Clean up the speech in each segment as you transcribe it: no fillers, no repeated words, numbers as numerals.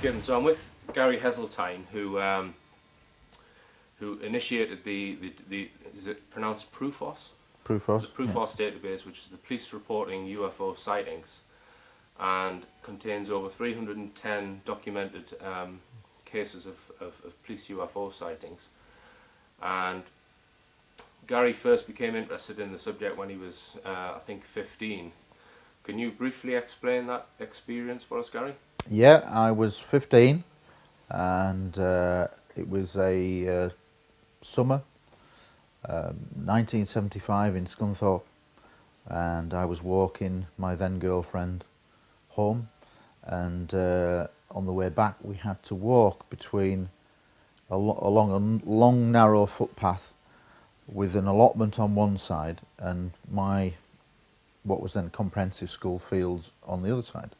Gibbon. So I'm with Gary Heseltine, who initiated the is it pronounced PRUFOS? PRUFOS. The PRUFOS database, which is the police reporting UFO sightings, and contains over 310 documented cases of police UFO sightings. And Gary first became interested in the subject when he was, I think, 15. Can you briefly explain that experience for us, Gary? Yeah, I was 15, and it was a summer, 1975 in Scunthorpe, and I was walking my then girlfriend home, and on the way back we had to walk between along a long narrow footpath with an allotment on one side and what was then comprehensive school fields on the other side.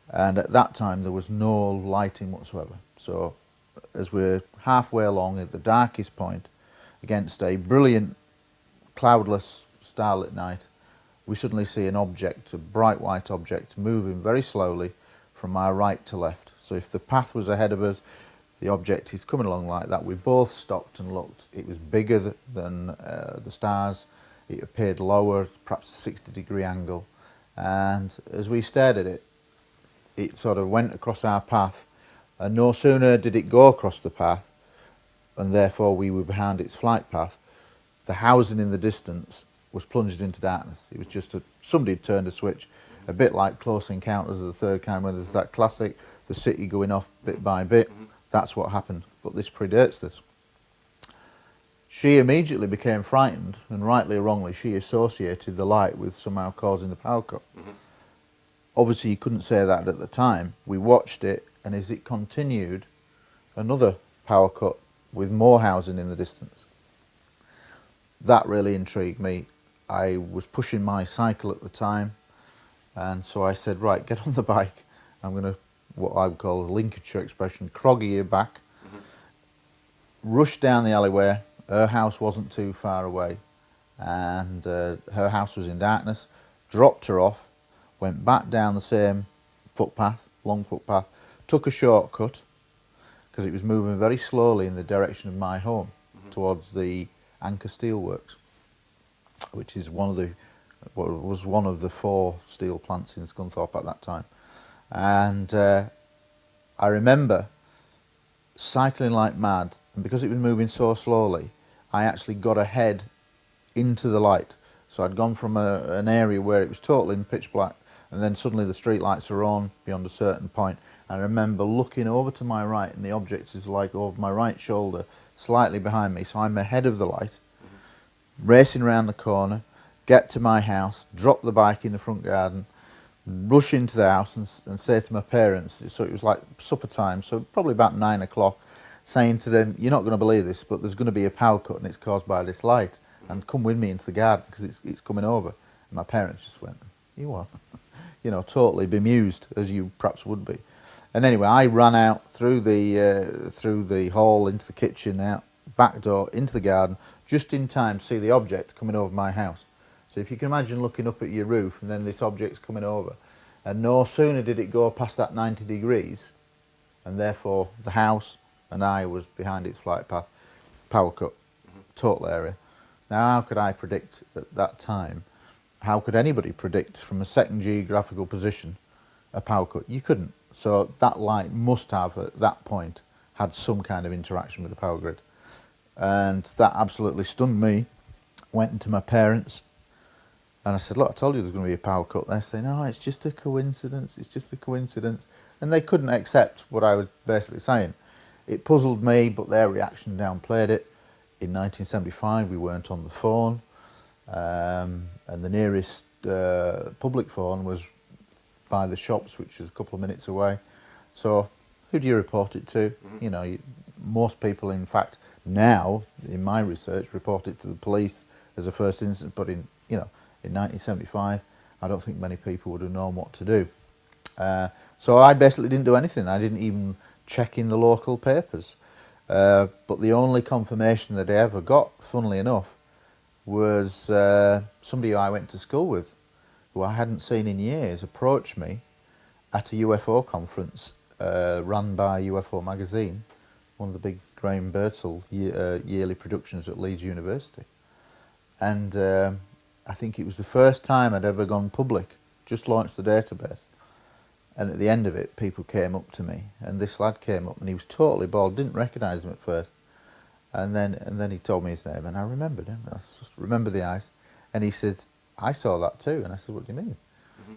And at that time there was no lighting whatsoever. So as we're halfway along at the darkest point, against a brilliant cloudless starlit night, we suddenly see an object, a bright white object, moving very slowly from our right to left. So if the path was ahead of us, the object is coming along like that. We both stopped and looked. It was bigger than the stars. It appeared lower, perhaps a 60-degree angle. And as we stared at it, it sort of went across our path. And no sooner did it go across the path, and therefore we were behind its flight path, the housing in the distance was plunged into darkness. It was just somebody had turned a switch, a bit like Close Encounters of the Third Kind, where there's that classic, the city going off bit by bit. That's what happened, but this predates this. She immediately became frightened, and rightly or wrongly, she associated the light with somehow causing the power cut. Obviously, you couldn't say that at the time. We watched it, and as it continued, another power cut with more housing in the distance. That really intrigued me. I was pushing my cycle at the time, and so I said, right, get on the bike. I'm going to, what I would call a Lincolnshire expression, croggy your back, rush down the alleyway. Her house wasn't too far away, and her house was in darkness. Dropped her off, went back down the same footpath, long footpath, took a shortcut because it was moving very slowly in the direction of my home towards the Anchor Steelworks, which is was one of the 4 steel plants in Scunthorpe at that time. And I remember cycling like mad, and because it was moving so slowly, I actually got ahead into the light. So I'd gone from an area where it was totally pitch black, and then suddenly the street lights are on beyond a certain point. I remember looking over to my right, and the object is like over my right shoulder, slightly behind me, so I'm ahead of the light, racing around the corner, get to my house, drop the bike in the front garden, rush into the house and say to my parents, so it was like supper time, so probably about 9 o'clock, saying to them, you're not going to believe this, but there's going to be a power cut and it's caused by this light, and come with me into the garden because it's coming over. And my parents just went, you what? You know, totally bemused, as you perhaps would be. And anyway, I ran out through the hall into the kitchen, out back door into the garden, just in time to see the object coming over my house. So if you can imagine looking up at your roof and then this object's coming over, and no sooner did it go past that 90 degrees, and therefore the house and I was behind its flight path, power cut, total area. Now, how could I predict at that time? How could anybody predict from a second geographical position a power cut? You couldn't. So that light must have, at that point, had some kind of interaction with the power grid. And that absolutely stunned me. Went into my parents, and I said, look, I told you there's going to be a power cut. They say, no, it's just a coincidence, it's just a coincidence. And they couldn't accept what I was basically saying. It puzzled me, but their reaction downplayed it. In 1975, we weren't on the phone, and the nearest public phone was by the shops, which was a couple of minutes away. So who do you report it to? You know, most people, in fact, now, in my research, report it to the police as a first instance, but in 1975, I don't think many people would have known what to do. So I basically didn't do anything. I didn't even check in the local papers. But the only confirmation that I ever got, funnily enough, was somebody who I went to school with, who I hadn't seen in years, approached me at a UFO conference run by UFO Magazine, one of the big Graham Birdsall yearly productions at Leeds University. And I think it was the first time I'd ever gone public, just launched the database. And at the end of it, people came up to me, and this lad came up, and he was totally bald, didn't recognise him at first. And then he told me his name, and I remembered him. I just remember the eyes. And he said, I saw that too. And I said, what do you mean?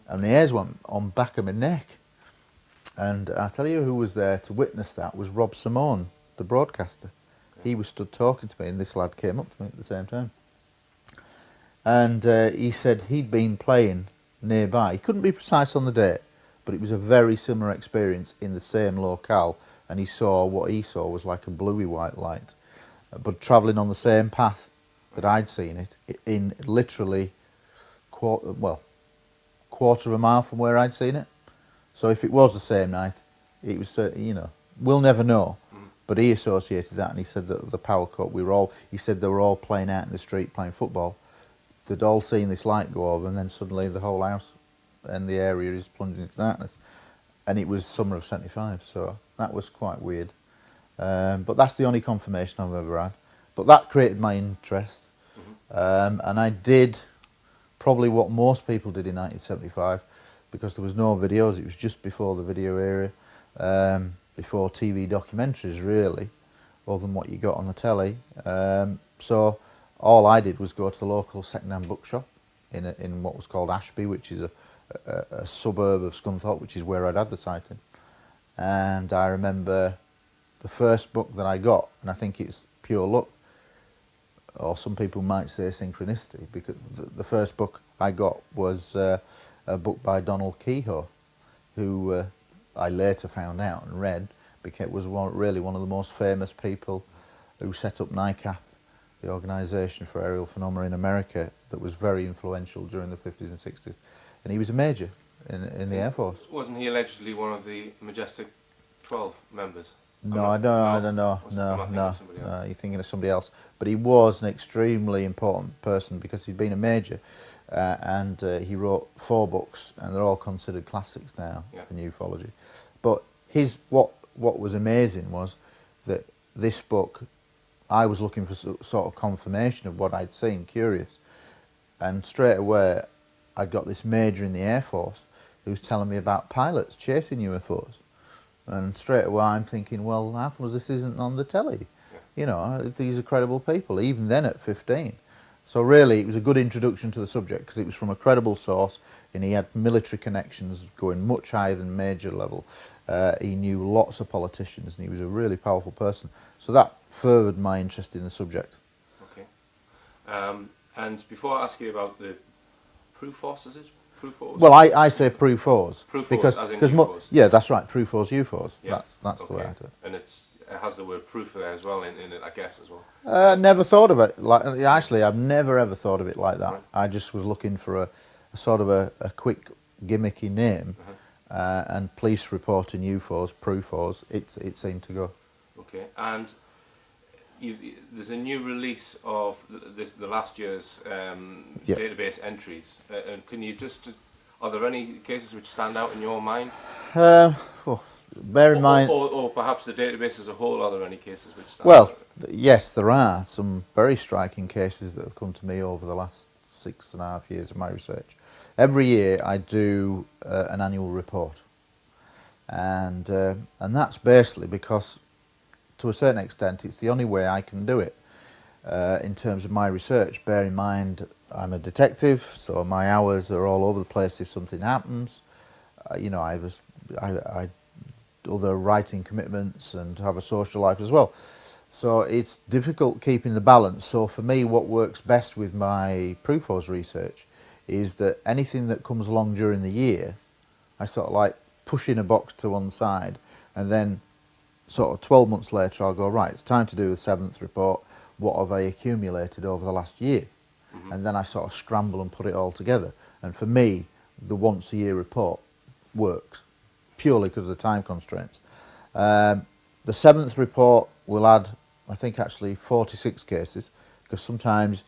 And the hairs went on back of my neck. And I tell you who was there to witness that was Rob Simone, the broadcaster. He was stood talking to me, and this lad came up to me at the same time. And he said he'd been playing nearby. He couldn't be precise on the date, but it was a very similar experience in the same locale, and he saw what he saw was like a bluey white light, but travelling on the same path that I'd seen it in literally quarter of a mile from where I'd seen it. So if it was the same night, it was, we'll never know. But he associated that, and he said that the power cut, he said they were all playing out in the street, playing football. They'd all seen this light go over, and then suddenly the whole house and the area is plunging into darkness. And it was summer of '75, so that was quite weird. But that's the only confirmation I've ever had. But that created my interest. And I did probably what most people did in 1975, because there was no videos. It was just before the video era, before TV documentaries, really, other than what you got on the telly. So all I did was go to the local second-hand bookshop in what was called Ashby, which is a suburb of Scunthorpe, which is where I'd had the sighting. And I remember the first book that I got, and I think it's pure luck, or some people might say synchronicity, because the first book I got was a book by Donald Kehoe, who I later found out and read was really one of the most famous people who set up NICAP, the Organisation for Aerial Phenomena in America, that was very influential during the 50s and 60s. And he was a major in the Air Force. Wasn't he allegedly one of the Majestic 12 members? No, I don't know. No, you're thinking of somebody else. But he was an extremely important person because he'd been a major, and he wrote 4 books, and they're all considered classics now in ufology. But what was amazing was that this book, I was looking for sort of confirmation of what I'd seen, curious, and straight away I got this major in the Air Force who was telling me about pilots chasing UFOs. And straight away I'm thinking, well, how come this isn't on the telly? You know, these are credible people, even then at 15. So really it was a good introduction to the subject because it was from a credible source, and he had military connections going much higher than major level. He knew lots of politicians, and he was a really powerful person. So that furthered my interest in the subject. Okay. And before I ask you about the Prufos, is it? Prufos? Well, I say Prufos. Prufos, because as in UFOs? Yeah, that's right, Prufos, UFOs. Yeah. That's the way I do it. And it has the word proof there as well in it, I guess, as well. Never thought of it like. Actually, I've never ever thought of it like that. Right. I just was looking for a sort of a quick gimmicky name, and police reporting UFOs, Prufos. It seemed to go. Okay, and there's a new release of the last year's database entries. And can you just are there any cases which stand out in your mind? Well, bear in mind, or perhaps the database as a whole. Are there any cases which stand out? Well, yes, there are some very striking cases that have come to me over the last 6.5 years of my research. Every year I do an annual report, and that's basically because, to a certain extent, it's the only way I can do it in terms of my research. Bear in mind, I'm a detective, so my hours are all over the place if something happens. You know, I have other writing commitments and have a social life as well. So it's difficult keeping the balance. So for me, what works best with my Prufos research is that anything that comes along during the year, I sort of like push in a box to one side, and then sort of 12 months later I'll go, right, it's time to do the 7th report. What have I accumulated over the last year? And then I sort of scramble and put it all together. And for me, the once a year report works, purely because of the time constraints. The 7th report will add, I think, actually 46 cases, because sometimes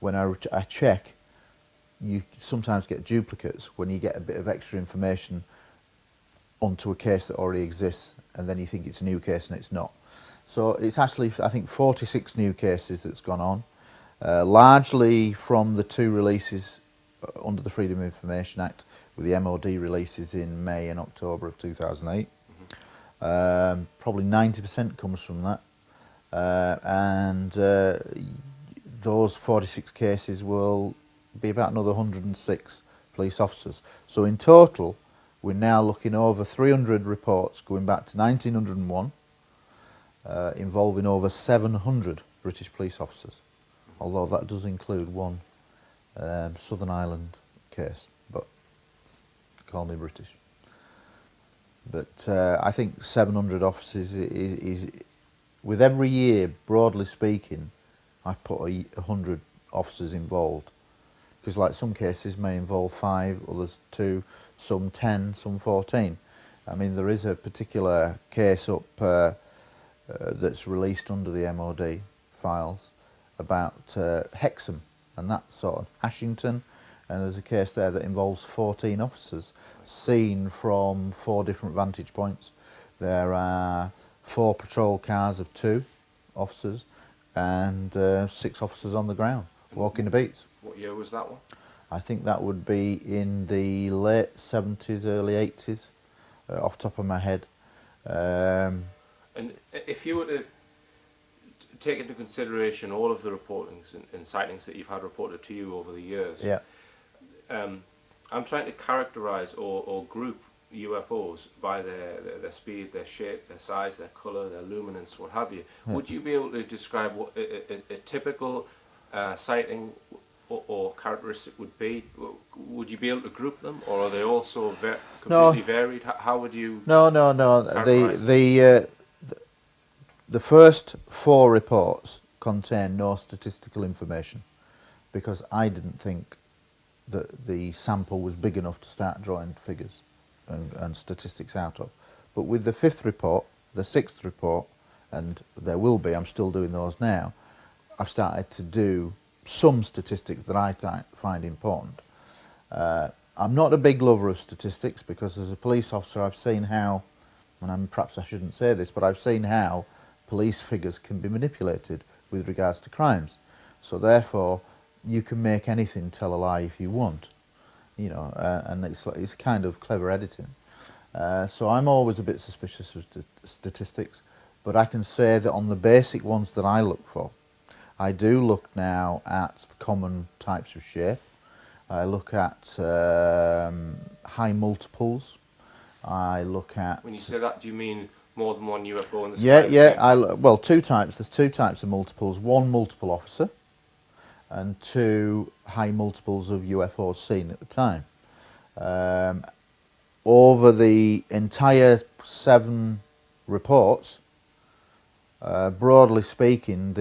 when I check, you sometimes get duplicates when you get a bit of extra information onto a case that already exists, and then you think it's a new case and it's not. So it's actually, I think, 46 new cases that's gone on, largely from the two releases under the Freedom of Information Act, with the MOD releases in May and October of 2008. Probably 90% comes from that. And those 46 cases will be about another 106 police officers. So in total, we're now looking over 300 reports going back to 1901, involving over 700 British police officers, although that does include one Southern Ireland case, but call me British. But I think 700 officers is, with every year, broadly speaking, I put 100 officers involved. Because like some cases may involve 5, others 2, some 10, some 14. I mean, there is a particular case up that's released under the MOD files about Hexham and that sort of Ashington, and there's a case there that involves 14 officers seen from 4 different vantage points. There are 4 patrol cars of 2 officers and 6 officers on the ground walking the beats. What year was that one? I think that would be in the late 70s, early 80s, off the top of my head. And if you were to take into consideration all of the reportings and sightings that you've had reported to you over the years, Yeah. I'm trying to characterise or group UFOs by their speed, their shape, their size, their colour, their luminance, what have you. Yeah. Would you be able to describe what a typical sighting or characteristic would be? Would you be able to group them, or are they also completely varied? How would you? No. The first 4 reports contain no statistical information, because I didn't think that the sample was big enough to start drawing figures and statistics out of. But with the 5th report, the 6th report, and there will be, I'm still doing those now, I've started to do some statistics that I find important. I'm not a big lover of statistics, because as a police officer I've seen how, and perhaps I shouldn't say this, but I've seen how police figures can be manipulated with regards to crimes. So therefore you can make anything tell a lie if you want, you know, and it's kind of clever editing. So I'm always a bit suspicious of statistics, but I can say that on the basic ones that I look for, I do look now at the common types of shape. I look at high multiples. I look at... When you say that, do you mean more than one UFO in the sky? Yeah. Well, 2 types. There's 2 types of multiples. 1 multiple officer, and 2 high multiples of UFOs seen at the time. Over the entire 7 reports, broadly speaking,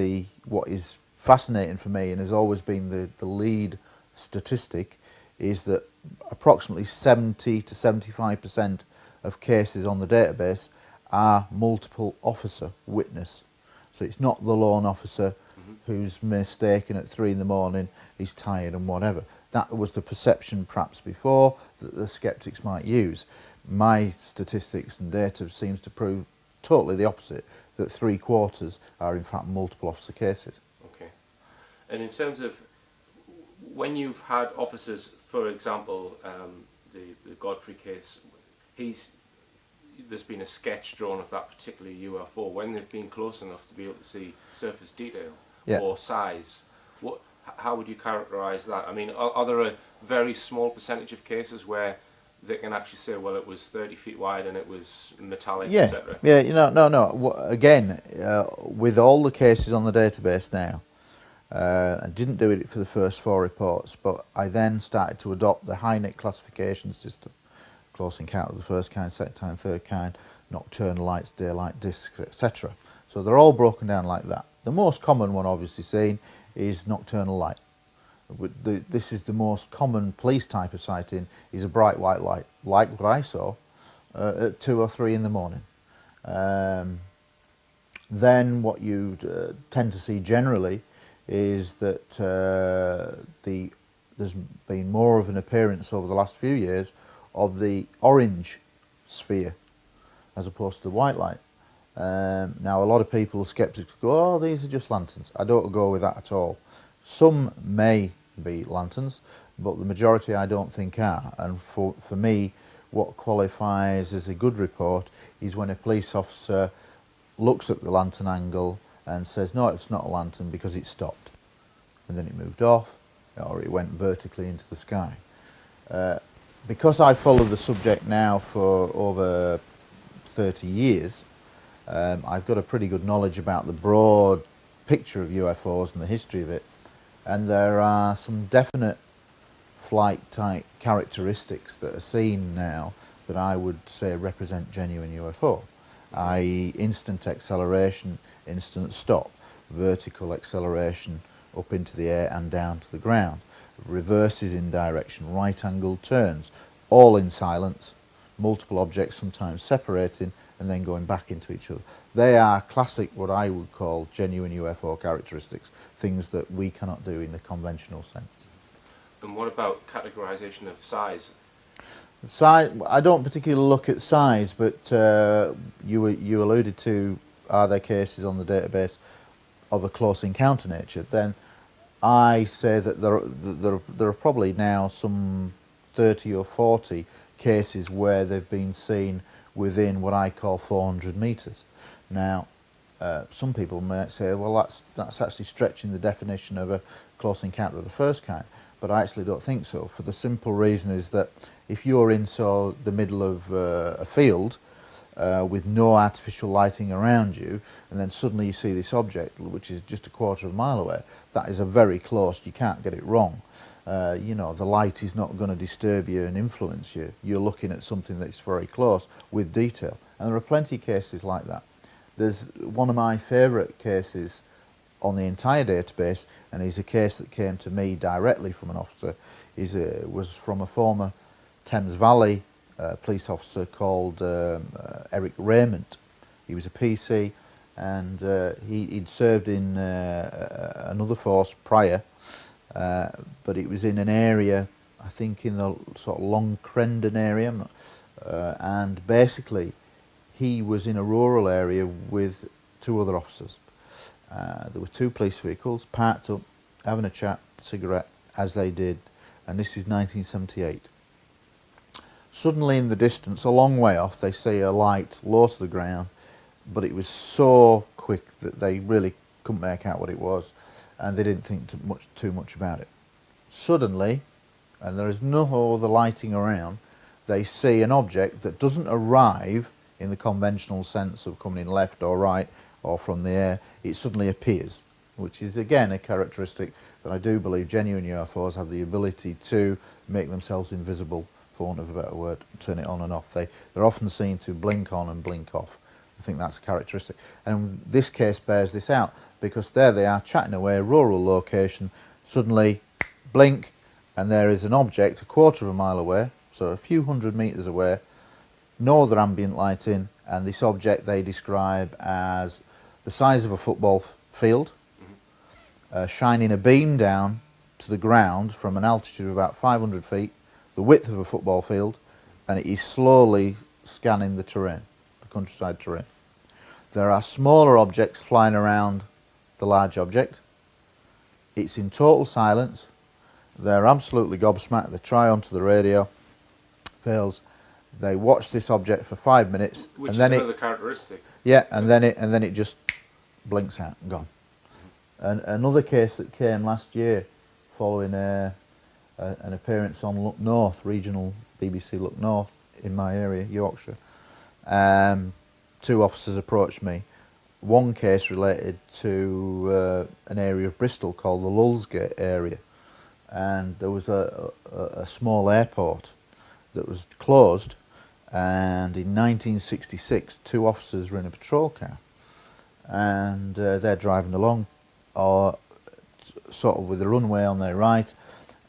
what is fascinating for me and has always been the lead statistic is that approximately 70 to 75% of cases on the database are multiple officer witness. So it's not the lone officer who's mistaken at 3 in the morning, he's tired and whatever. That was the perception perhaps before that the sceptics might use. My statistics and data seems to prove totally the opposite, that 3/4 are in fact multiple officer cases. Okay. And in terms of when you've had officers, for example, the Godfrey case, there's been a sketch drawn of that particular UFO. When they've been close enough to be able to see surface detail or size, how would you characterise that? I mean, are there a very small percentage of cases where they can actually say, well, it was 30 feet wide and it was metallic, etc.? Yeah, no. Again, with all the cases on the database now, I didn't do it for the first 4 reports, but I then started to adopt the HINET classification system. Close encounter of the first kind, second kind, third kind, nocturnal lights, daylight discs, etc. So they're all broken down like that. The most common one obviously seen is nocturnal light. This is the most common police type of sighting, is a bright white light, like what I saw at 2 or 3 in the morning. Then what you tend to see generally is that there's been more of an appearance over the last few years of the orange sphere as opposed to the white light. Now, a lot of people, skeptics, go, oh, these are just lanterns. I don't go with that at all. Some may be lanterns, but the majority I don't think are. And for me, what qualifies as a good report is when a police officer looks at the lantern angle and says, no, it's not a lantern because it stopped. And then it moved off, or it went vertically into the sky. Because I followed the subject now for over 30 years, I've got a pretty good knowledge about the broad picture of UFOs and the history of it, and there are some definite flight type characteristics that are seen now that I would say represent genuine UFO, i.e. instant acceleration, instant stop, vertical acceleration up into the air and down to the ground, reverses in direction, right angled turns, all in silence, multiple objects sometimes separating and then going back into each other. They are classic, what I would call genuine UFO characteristics, things that we cannot do in the conventional sense. And what about categorization of size? Size, I don't particularly look at size, but you alluded to, are there cases on the database of a close encounter nature? Then I say that there are probably now some 30 or 40 cases where they've been seen within what I call 400 metres. Now, some people might say, well, that's actually stretching the definition of a close encounter of the first kind, but I actually don't think so, for the simple reason is that if you're in the middle of a field with no artificial lighting around you, and then suddenly you see this object which is just a quarter of a mile away, that is a very close, you can't get it wrong. You know, the light is not going to disturb you and influence you. You're looking at something that's very close with detail. And there are plenty of cases like that. There's one of my favourite cases on the entire database, and is a case that came to me directly from an officer, was from a former Thames Valley police officer called Eric Raymond. He was a PC, and he'd served in another force prior, but it was in an area, I think in the sort of Long Crendon area, and basically he was in a rural area with two other officers. There were two police vehicles parked up, having a chat, cigarette, as they did, and this is 1978. Suddenly in the distance, a long way off, they see a light low to the ground, but it was so quick that they really couldn't make out what it was, and they didn't think too much about it. Suddenly, and there is no other lighting around, they see an object that doesn't arrive in the conventional sense of coming in left or right or from the air. It suddenly appears, which is again a characteristic that I do believe genuine UFOs have the ability to make themselves invisible, for want of a better word, turn it on and off. They're often seen to blink on and blink off. I think that's a characteristic. And this case bears this out, because there they are chatting away, rural location, suddenly blink, and there is an object a quarter of a mile away, so a few hundred metres away, no other ambient lighting, and this object they describe as the size of a football field, shining a beam down to the ground from an altitude of about 500 feet, the width of a football field, and it is slowly scanning the terrain, the countryside terrain. There are smaller objects flying around the large object. It's in total silence. They're absolutely gobsmacked. They try onto the radio, fails. They watch this object for 5 minutes, Which and then is another characteristic. yeah, and then it just blinks out and gone. And another case that came last year, following an appearance on Look North, regional BBC Look North in my area, Yorkshire. Two officers approached me. One case related to an area of Bristol called the Lulsgate area, and there was a small airport that was closed, and in 1966 two officers were in a patrol car, and they're driving along, sort of with the runway on their right,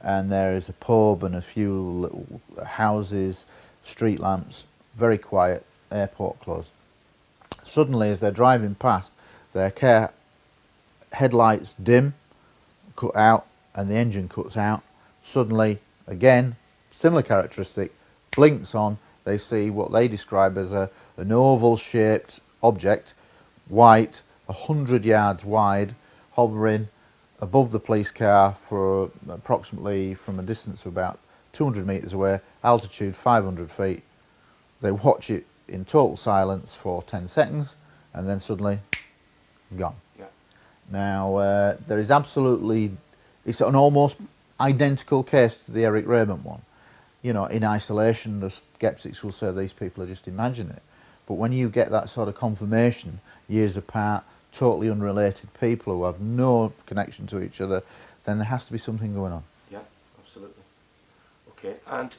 and there is a pub and a few little houses, street lamps, very quiet, airport closed. Suddenly, as they're driving past, their car headlights dim, cut out, and the engine cuts out. Suddenly, again, similar characteristic, blinks on, They see what they describe as an oval-shaped object, white, 100 yards wide, hovering above the police car for approximately from a distance of about 200 metres away, altitude 500 feet. They watch it in total silence for 10 seconds and then suddenly gone. Yeah. Now, there is absolutely, it's an almost identical case to the Eric Raymond one. You know, in isolation, the sceptics will say these people are just imagining it. But when you get that sort of confirmation, years apart, totally unrelated people who have no connection to each other, then there has to be something going on. Yeah, absolutely. Okay, and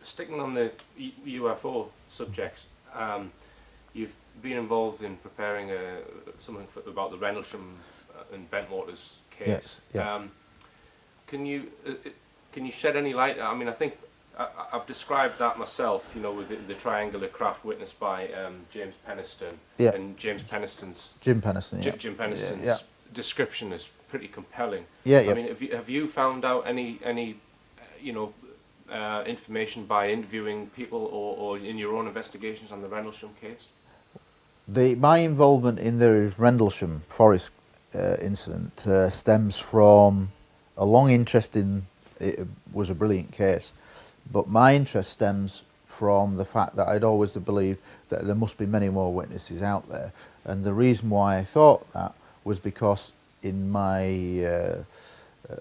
sticking on the UFO subject, you've been involved in preparing something about the Rendlesham and Bentwater's case. Yes, yeah. Can you shed any light? I mean, I think I've described that myself, you know, with the triangular craft witnessed by James Penniston. Yeah. And Jim Penniston's Jim Penniston, description is pretty compelling. Yeah, I mean, have you found out any information by interviewing people or in your own investigations on the Rendlesham case? My involvement in the Rendlesham Forest incident stems from a long interest in, it was a brilliant case, but my interest stems from the fact that I'd always believed that there must be many more witnesses out there. And the reason why I thought that was because in my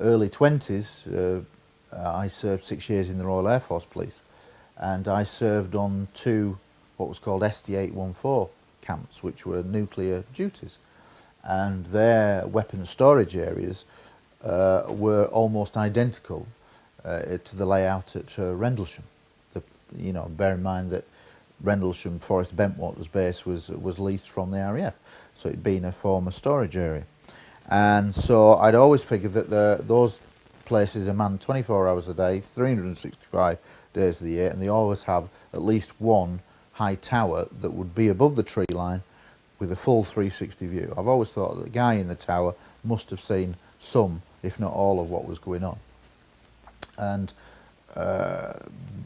early 20s, I served 6 years in the Royal Air Force Police, and I served on 2 what was called SD-814 camps, which were nuclear duties, and their weapons storage areas were almost identical to the layout at Rendlesham. Bear in mind that Rendlesham Forest Bentwater's base was leased from the RAF, so it'd been a former storage area. And so I'd always figured that those places are manned 24 hours a day, 365 days of the year, and they always have at least one high tower that would be above the tree line with a full 360 view. I've always thought that the guy in the tower must have seen some, if not all, of what was going on. And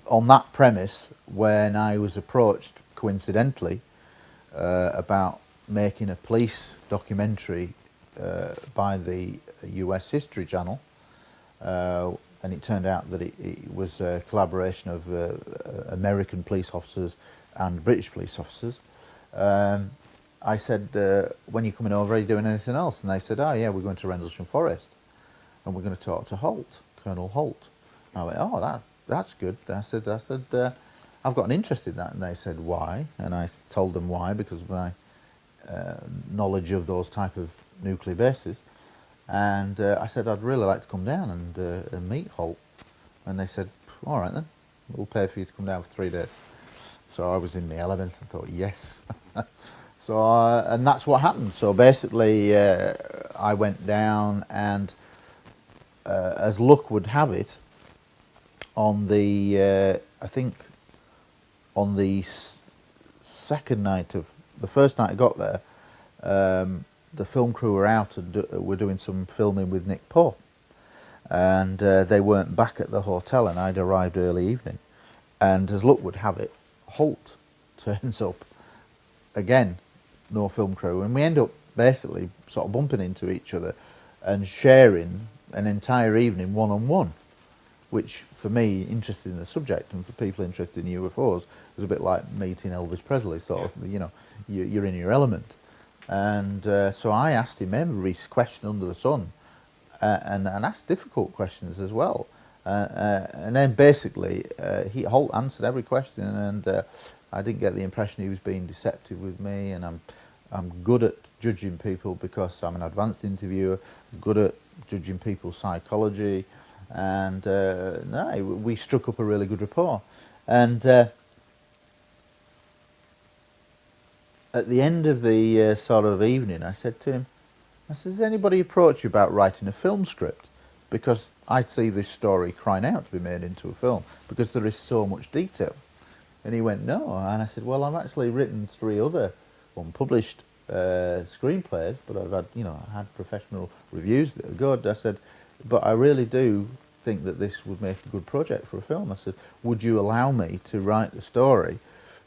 on that premise, when I was approached coincidentally about making a police documentary by the US History Channel, and it turned out that it was a collaboration of American police officers and British police officers, I said, when are you coming over, are you doing anything else? And they said, oh yeah, we're going to Rendlesham Forest and we're going to talk to Holt, Colonel Holt. And I went, oh, that's good. I said, I've got an interest in that. And they said, why? And I told them why, because of my knowledge of those type of nuclear bases. And I said, I'd really like to come down and meet Holt. And they said, all right then, we'll pay for you to come down for 3 days. So I was in the element and thought, yes. So, and that's what happened. So basically, I went down and, as luck would have it, on the, I think, on the second night of, the first night I got there, the film crew were out and were doing some filming with Nick Poe. And they weren't back at the hotel, and I'd arrived early evening. And as luck would have it, Holt turns up again, no film crew, and we end up basically sort of bumping into each other and sharing an entire evening one-on-one, which for me, interested in the subject, and for people interested in UFOs, was a bit like meeting Elvis Presley, sort of, you know, you're in your element. And so I asked him every question under the sun, and asked difficult questions as well. And then basically, Holt answered every question, and I didn't get the impression he was being deceptive with me. And I'm good at judging people because I'm an advanced interviewer, good at judging people's psychology, and no, we struck up a really good rapport. And at the end of the sort of evening, I said to him, I said, has anybody approached you about writing a film script? Because I see this story crying out to be made into a film, because there is so much detail. And he went, no. And I said, well, I've actually written 3 other unpublished screenplays, but I've had, had professional reviews that are good. I said, but I really do think that this would make a good project for a film. I said, would you allow me to write the story,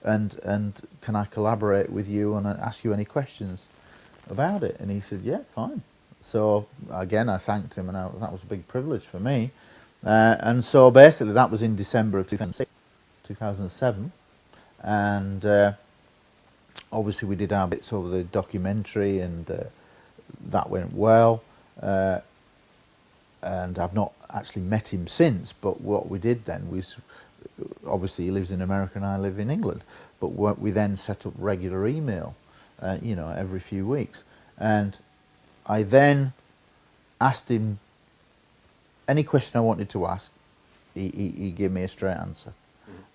and can I collaborate with you and ask you any questions about it? And he said, yeah, fine. So again, I thanked him, and that was a big privilege for me. And so basically that was in December of 2007, and obviously we did our bits over the documentary, and that went well. And I've not actually met him since, but what we did then was, obviously he lives in America and I live in England, but we then set up regular email, every few weeks. And I then asked him any question I wanted to ask. He gave me a straight answer.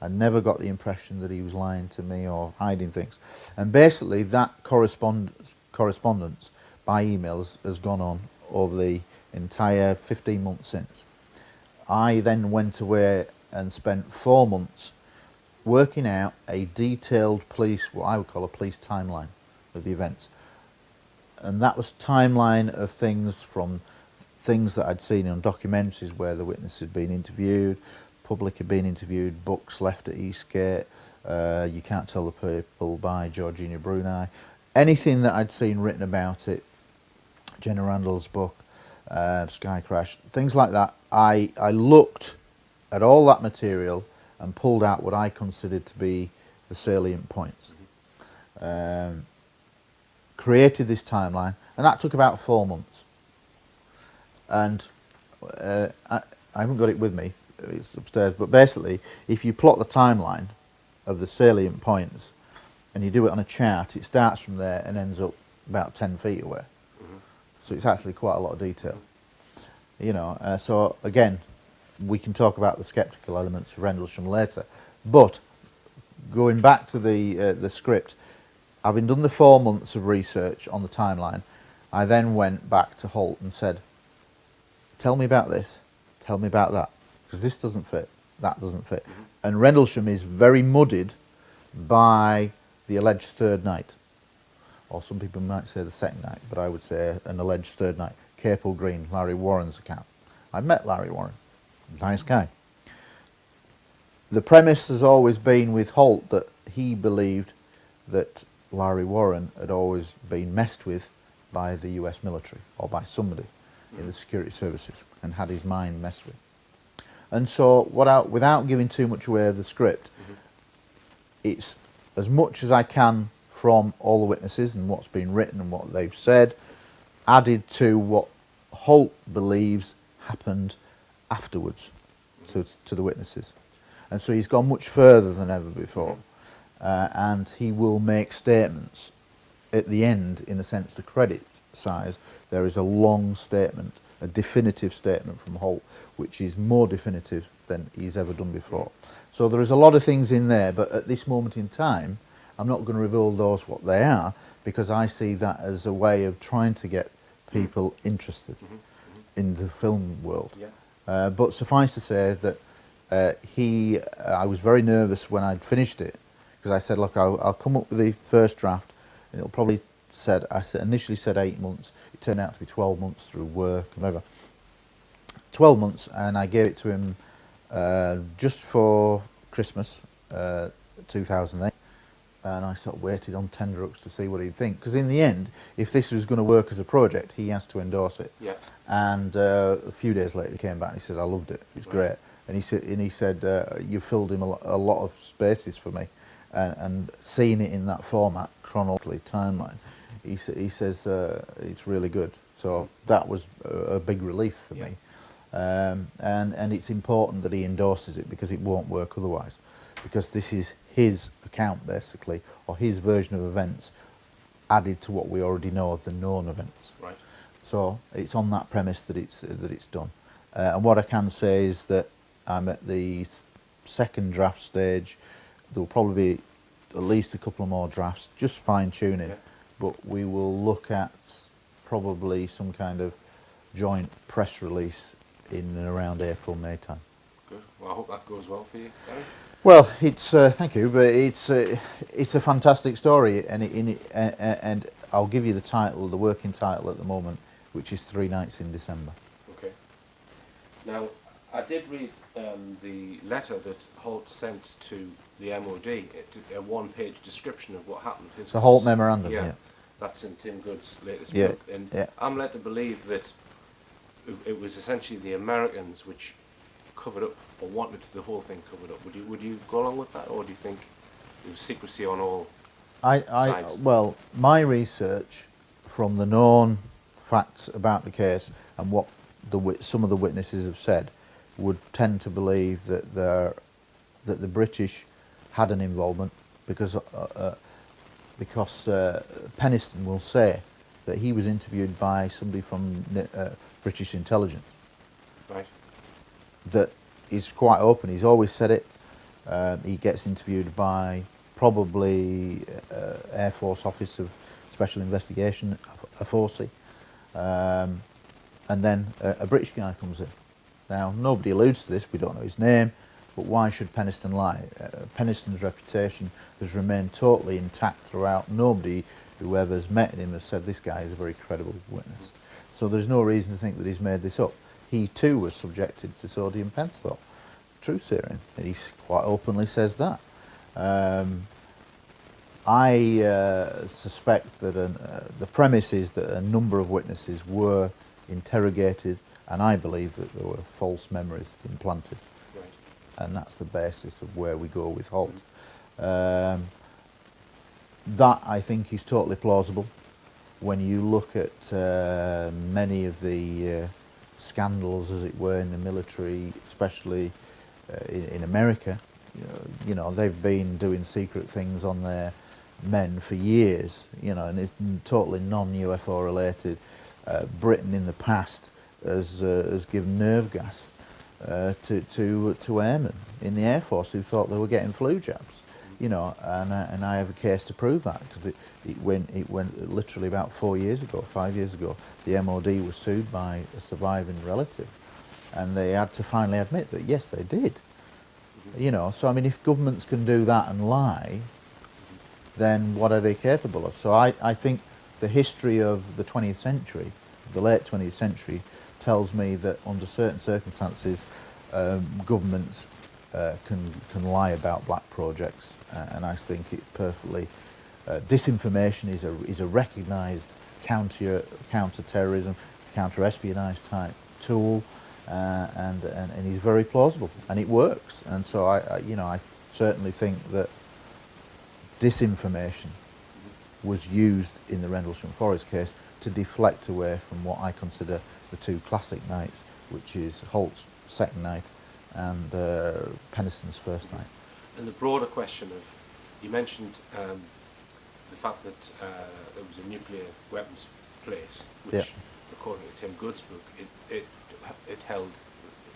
I never got the impression that he was lying to me or hiding things. And basically that correspondence by emails has gone on over the entire 15 months since. I then went away and spent 4 months working out a detailed what I would call a police timeline of the events. And that was timeline of things from things that I'd seen on documentaries where the witness had been interviewed, public had been interviewed, books left at Eastgate, You Can't Tell the People by Georgina Bruni, anything that I'd seen written about it, Jenna Randall's book, Sky Crash, things like that. I looked at all that material and pulled out what I considered to be the salient points. Created this timeline, and that took about 4 months. And I haven't got it with me, it's upstairs, but basically if you plot the timeline of the salient points and you do it on a chart, it starts from there and ends up about 10 feet away. So it's actually quite a lot of detail. So again, we can talk about the sceptical elements of Rendlesham later, but going back to the script, having done the 4 months of research on the timeline, I then went back to Holt and said, tell me about this, tell me about that, because this doesn't fit, that doesn't fit. And Rendlesham is very muddied by the alleged third night, or some people might say the second night, but I would say an alleged third night. Capel Green, Larry Warren's account. I met Larry Warren, nice guy. The premise has always been with Holt that he believed that Larry Warren had always been messed with by the US military or by somebody in the security services and had his mind messed with. And so without giving too much away of the script, it's as much as I can from all the witnesses and what's been written and what they've said, added to what Holt believes happened afterwards to the witnesses. And so he's gone much further than ever before. And he will make statements at the end, in a sense, the credit side. There is a long statement, a definitive statement from Holt, which is more definitive than he's ever done before. So there is a lot of things in there, but at this moment in time, I'm not going to reveal those what they are, because I see that as a way of trying to get people interested in the film world. But suffice to say that I was very nervous when I'd finished it, because I said, look, I'll come up with the first draft, and it'll probably initially said 8 months. It turned out to be 12 months through work and whatever. 12 months, and I gave it to him just for Christmas 2008. And I sort of waited on tenterhooks to see what he'd think. Because in the end, if this was going to work as a project, he has to endorse it. And a few days later, he came back and he said, I loved it. It was great. And he said, you filled in a lot of spaces for me. And seeing it in that format, chronologically, timeline, he says it's really good. So that was a big relief for me. And it's important that he endorses it, because it won't work otherwise. Because this is his account, basically, or his version of events added to what we already know of the known events. So it's on that premise that it's done. And what I can say is that I'm at the second draft stage. There will probably be at least a couple of more drafts, just fine-tuning. But we will look at probably some kind of joint press release in and around April, May time. Good. Well, I hope that goes well for you, Gary. Well, it's thank you, but it's a fantastic story, and I'll give you the title, the working title at the moment, which is 3 Nights in December. Okay. Now, I did read the letter that Holt sent to the MOD, a one-page description of what happened. The Holt memorandum, yeah. yeah. That's in Tim Good's latest Yeah, book. And yeah. I'm led to believe that it was essentially the Americans which covered up, or wanted the whole thing covered up. Would you go along with that, or do you think there was secrecy on all sides? Well, my research from the known facts about the case and what some of the witnesses have said would tend to believe that the British had an involvement because Penniston will say that he was interviewed by somebody from British intelligence. Right. That is quite open. He's always said it. He gets interviewed by probably Air Force Office of Special Investigation, a FOSI, and then a British guy comes in. Now, nobody alludes to this, we don't know his name, but why should Penniston lie? Penniston's reputation has remained totally intact throughout. Nobody who ever's met him has said this guy is a very credible witness. So there's no reason to think that he's made this up. He too was subjected to sodium pentothal, truth serum, and he quite openly says that. I suspect that the premise is that a number of witnesses were interrogated, and I believe that there were false memories implanted. Right. And that's the basis of where we go with Holt. That, I think, is totally plausible. When you look at many of the scandals, as it were, in the military, especially in America, you know, they've been doing secret things on their men for years, you know, and it's totally non-UFO related. Britain in the past has given nerve gas to airmen in the Air Force who thought they were getting flu jabs, you know, and I have a case to prove that, because it went literally about 5 years ago, the MOD was sued by a surviving relative, and they had to finally admit that yes, they did. You know, so I mean, if governments can do that and lie, then what are they capable of? So I think the history of the 20th century, the late 20th century, tells me that under certain circumstances, governments can lie about black projects, and I think it's perfectly disinformation is a recognised counter-terrorism, counter-espionage type tool, and is very plausible, and it works. And so I certainly think that disinformation was used in the Rendlesham Forest case to deflect away from what I consider the two classic nights, which is Holt's second night and Penniston's first night. And the broader question of, you mentioned the fact that there was a nuclear weapons place, which, according to Tim Good's book, it held,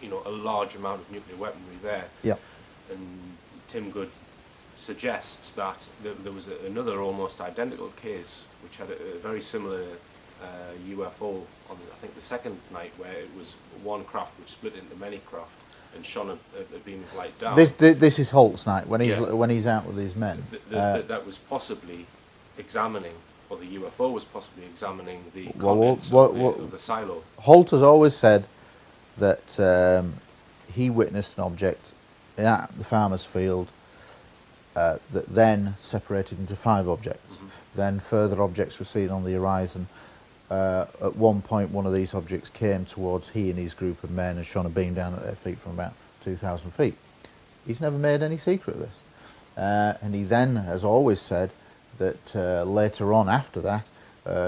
you know, a large amount of nuclear weaponry there. Yeah. And Tim Good suggests that there was another almost identical case which had a very similar UFO on, I think, the second night, where it was one craft which split into many craft and shone a beam of light down. This is Holt's night, when he's out with his men. That was possibly examining, or the UFO was possibly examining the contents of the silo. Holt has always said that he witnessed an object at the farmer's field that then separated into 5 objects. Then further objects were seen on the horizon. At one point, one of these objects came towards he and his group of men and shone a beam down at their feet from about 2,000 feet. He's never made any secret of this. And he then has always said that later on, after that,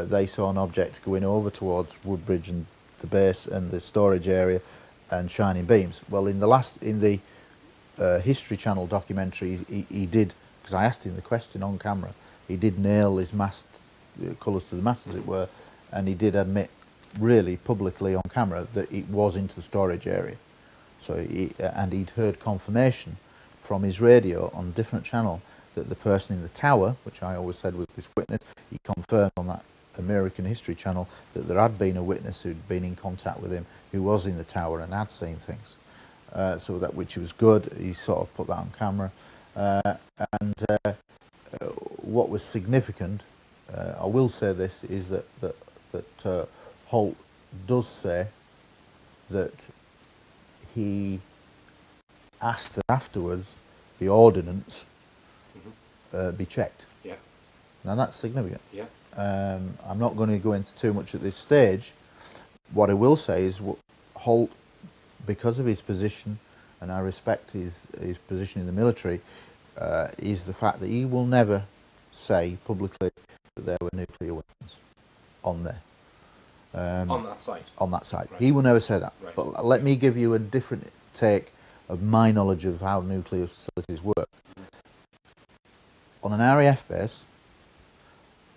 they saw an object going over towards Woodbridge and the base and the storage area and shining beams. Well, in the History Channel documentary, he did, because I asked him the question on camera, he did nail his mast, colours to the mast, as it were, and he did admit really publicly on camera that it was into the storage area. So and he'd heard confirmation from his radio on a different channel that the person in the tower, which I always said was this witness, he confirmed on that American History Channel that there had been a witness who'd been in contact with him who was in the tower and had seen things. So that, which was good, he sort of put that on camera. What was significant, I will say this, is that Holt does say that he asked that afterwards the ordnance be checked. Yeah. Now that's significant. Yeah. I'm not going to go into too much at this stage. What I will say is Holt, because of his position, and I respect his position in the military, is the fact that he will never say publicly that there were nuclear weapons on there. On that site. On that site. Right. He will never say that. Right. But let me give you a different take of my knowledge of how nuclear facilities work. On an RAF base,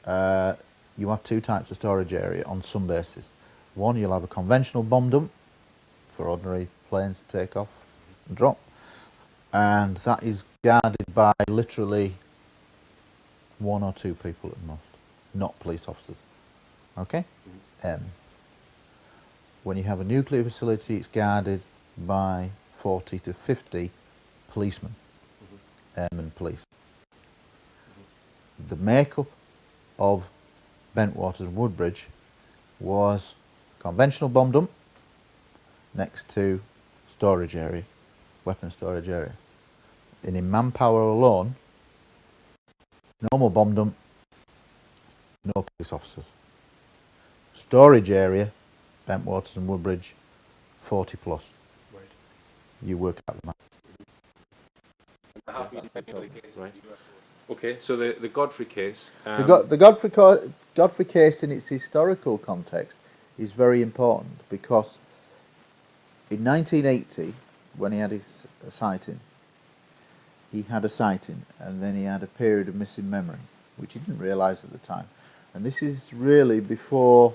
you have two types of storage area on some bases. One, you'll have a conventional bomb dump for ordinary planes to take off and drop, and that is guarded by literally one or two people at most, not police officers. Okay? When you have a nuclear facility, it's guarded by 40 to 50 policemen, airmen police. The makeup of Bentwaters and Woodbridge was conventional bomb dump next to storage area, weapon storage area. And in manpower alone, normal bomb dump, no police officers. Storage area, Bentwaters and Woodbridge, 40 plus. Right. You work out the maths. Right. Okay, so the Godfrey case. The Godfrey case in its historical context is very important because in 1980, when he had his sighting, and then he had a period of missing memory, which he didn't realise at the time. And this is really before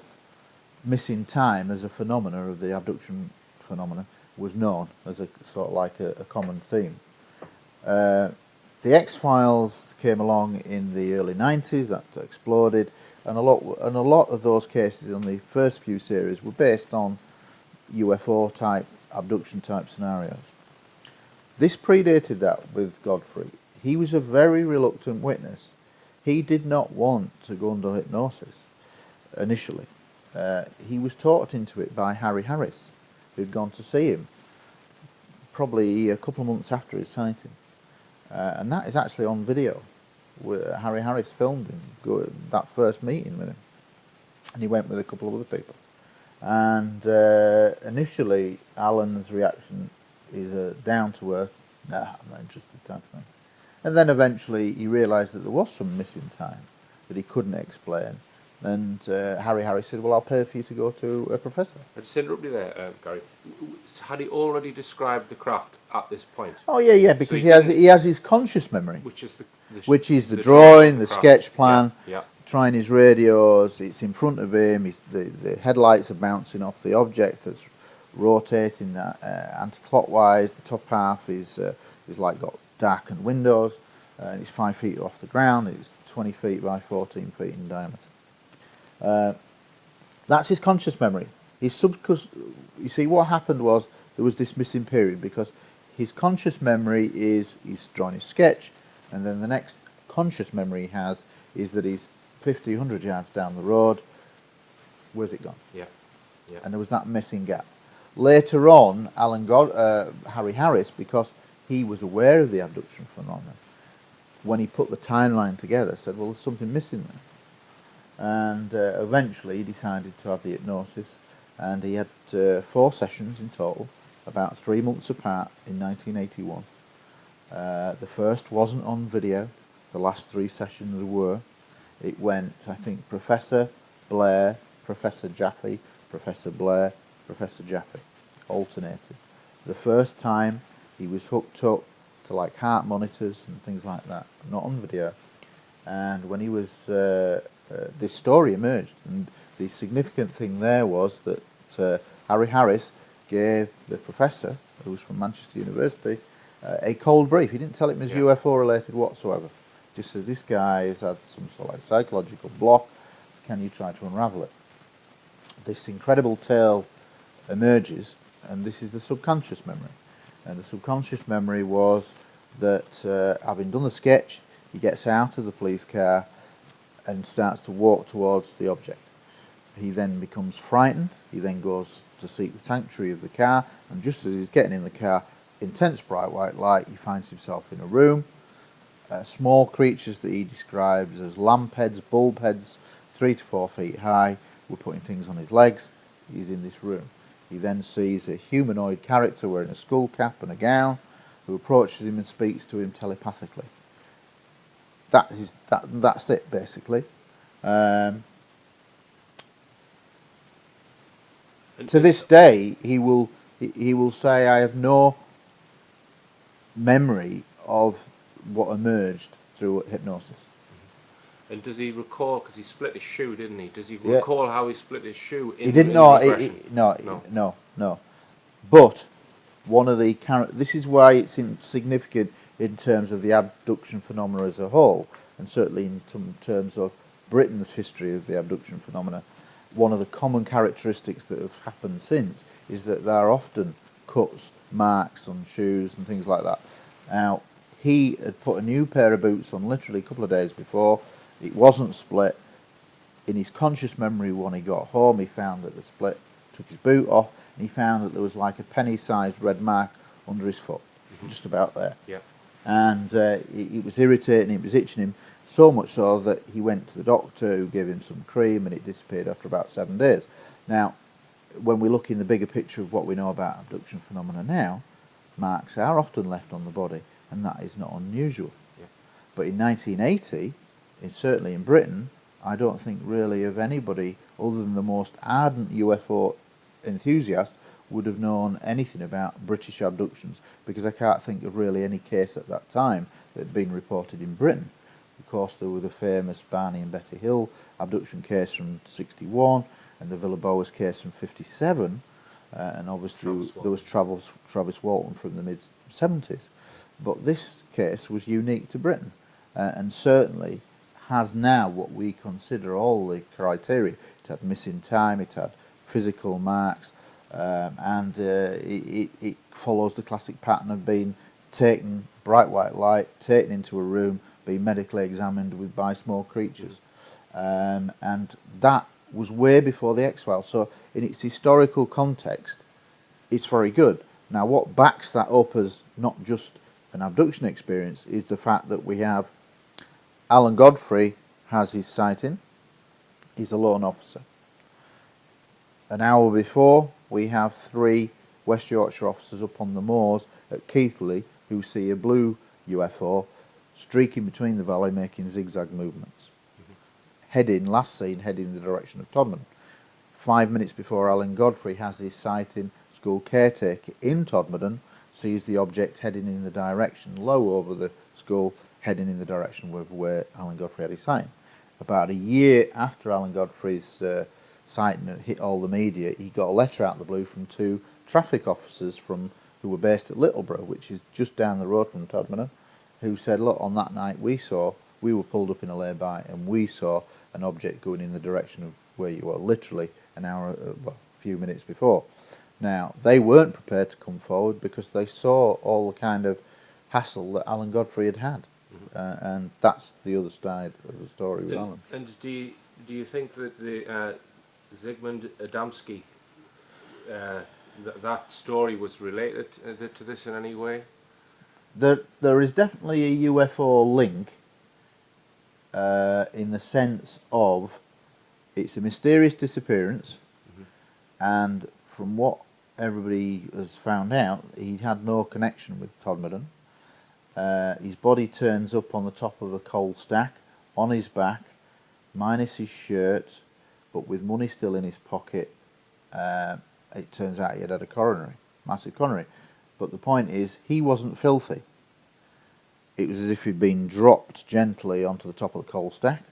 missing time as a phenomena of the abduction phenomena was known as a sort of like a common theme. The X-Files came along in the early 90s, that exploded, and a lot of those cases on the first few series were based on UFO type, abduction type scenarios. This predated that with Godfrey. He was a very reluctant witness. He did not want to go under hypnosis initially. He was talked into it by Harry Harris, who'd gone to see him probably a couple of months after his sighting. And that is actually on video. Harry Harris filmed him, that first meeting with him. And he went with a couple of other people. And initially, Alan's reaction is a down-to-earth, nah, I'm not interested type of thing. And then eventually he realised that there was some missing time that he couldn't explain. And Harry Harris said, well, I'll pay for you to go to a professor. I just interrupt you there, Gary. Had he already described the craft at this point? Oh, yeah, because he has his conscious memory. Which is the drawing, the craft. sketch plan, yeah. trying his radios, it's in front of him, the headlights are bouncing off the object that's rotating anti-clockwise, the top half is like got darkened windows, and it's 5 feet off the ground, it's 20 feet by 14 feet in diameter. That's his conscious memory. You see, what happened was there was this missing period because his conscious memory is he's drawn his sketch, and then the next conscious memory he has is that he's 50, 100 yards down the road. Where's it gone? Yeah. And there was that missing gap. Later on, Harry Harris, because he was aware of the abduction phenomenon, when he put the timeline together, said, well, there's something missing there. And eventually he decided to have the hypnosis, and he had 4 sessions in total, about 3 months apart in 1981. The first wasn't on video, the last 3 sessions were. It went, I think, Professor Blair, Professor Jaffe, Professor Blair, Professor Jaffe, alternated. The first time he was hooked up to like heart monitors and things like that, not on video. And when he was, this story emerged, and the significant thing there was that Harry Harris gave the professor, who was from Manchester University, a cold brief. He didn't tell him it was UFO related whatsoever. Just said, this guy has had some sort of like psychological block, can you try to unravel it? This incredible tale emerges, and this is the subconscious memory. And the subconscious memory was that having done the sketch, he gets out of the police car and starts to walk towards the object. He then becomes frightened. He then goes to seek the sanctuary of the car, and just as he's getting in the car, intense bright white light, he finds himself in a room. Small creatures that he describes as lamp heads, bulb heads, 3 to 4 feet high, were putting things on his legs. He's in this room. He then sees a humanoid character wearing a skull cap and a gown, who approaches him and speaks to him telepathically. That's it, basically. To this day, he will say, "I have no memory of what emerged through hypnosis." And does he recall, because he split his shoe, didn't he? Does he recall how he split his shoe in He didn't in know. the regression? No. But one of the this is why it's significant in terms of the abduction phenomena as a whole, and certainly in terms of Britain's history of the abduction phenomena. One of the common characteristics that have happened since is that there are often cuts, marks on shoes and things like that. Now, he had put a new pair of boots on literally a couple of days before. It wasn't split. In his conscious memory, when he got home, he found that the split, took his boot off, and he found that there was like a penny-sized red mark under his foot, just about there. Yeah. And it was irritating, it was itching him, so much so that he went to the doctor, who gave him some cream, and it disappeared after about 7 days. Now, when we look in the bigger picture of what we know about abduction phenomena now, marks are often left on the body, and that is not unusual. Yeah. But in 1980, certainly in Britain, I don't think really of anybody other than the most ardent UFO enthusiast would have known anything about British abductions, because I can't think of really any case at that time that had been reported in Britain. Of course, there were the famous Barney and Betty Hill abduction case from '61 and the Villa Boas case from '57, and obviously there was Travis Walton from the mid-'70s. But this case was unique to Britain, and certainly has now what we consider all the criteria. It had missing time, it had physical marks, and it follows the classic pattern of being taken, bright white light, taken into a room, being medically examined by small creatures. And that was way before the X-Files. So in its historical context, it's very good. Now, what backs that up as not just an abduction experience is the fact that we have Alan Godfrey has his sighting. He's a lone officer. An hour before, we have 3 West Yorkshire officers up on the moors at Keighley who see a blue UFO streaking between the valley, making zigzag movements. Last seen heading in the direction of Todmorden. 5 minutes before Alan Godfrey has his sighting, school caretaker in Todmorden sees the object heading in the direction low over the school, heading in the direction where Alan Godfrey had his sighting. About a year after Alan Godfrey's sighting had hit all the media, he got a letter out of the blue from 2 traffic officers who were based at Littleborough, which is just down the road from Todmorden, who said, look, on that night we were pulled up in a lay-by and we saw an object going in the direction of where you were, literally a few minutes before. Now, they weren't prepared to come forward because they saw all the kind of hassle that Alan Godfrey had had. And that's the other side of the story with Alan. And do you think that the Zygmunt Adamski, that story was related to this in any way? There is definitely a UFO link in the sense of it's a mysterious disappearance, and from what everybody has found out, he had no connection with Todmorden. His body turns up on the top of a coal stack, on his back, minus his shirt, but with money still in his pocket. It turns out he had a massive coronary. But the point is, he wasn't filthy. It was as if he'd been dropped gently onto the top of the coal stack.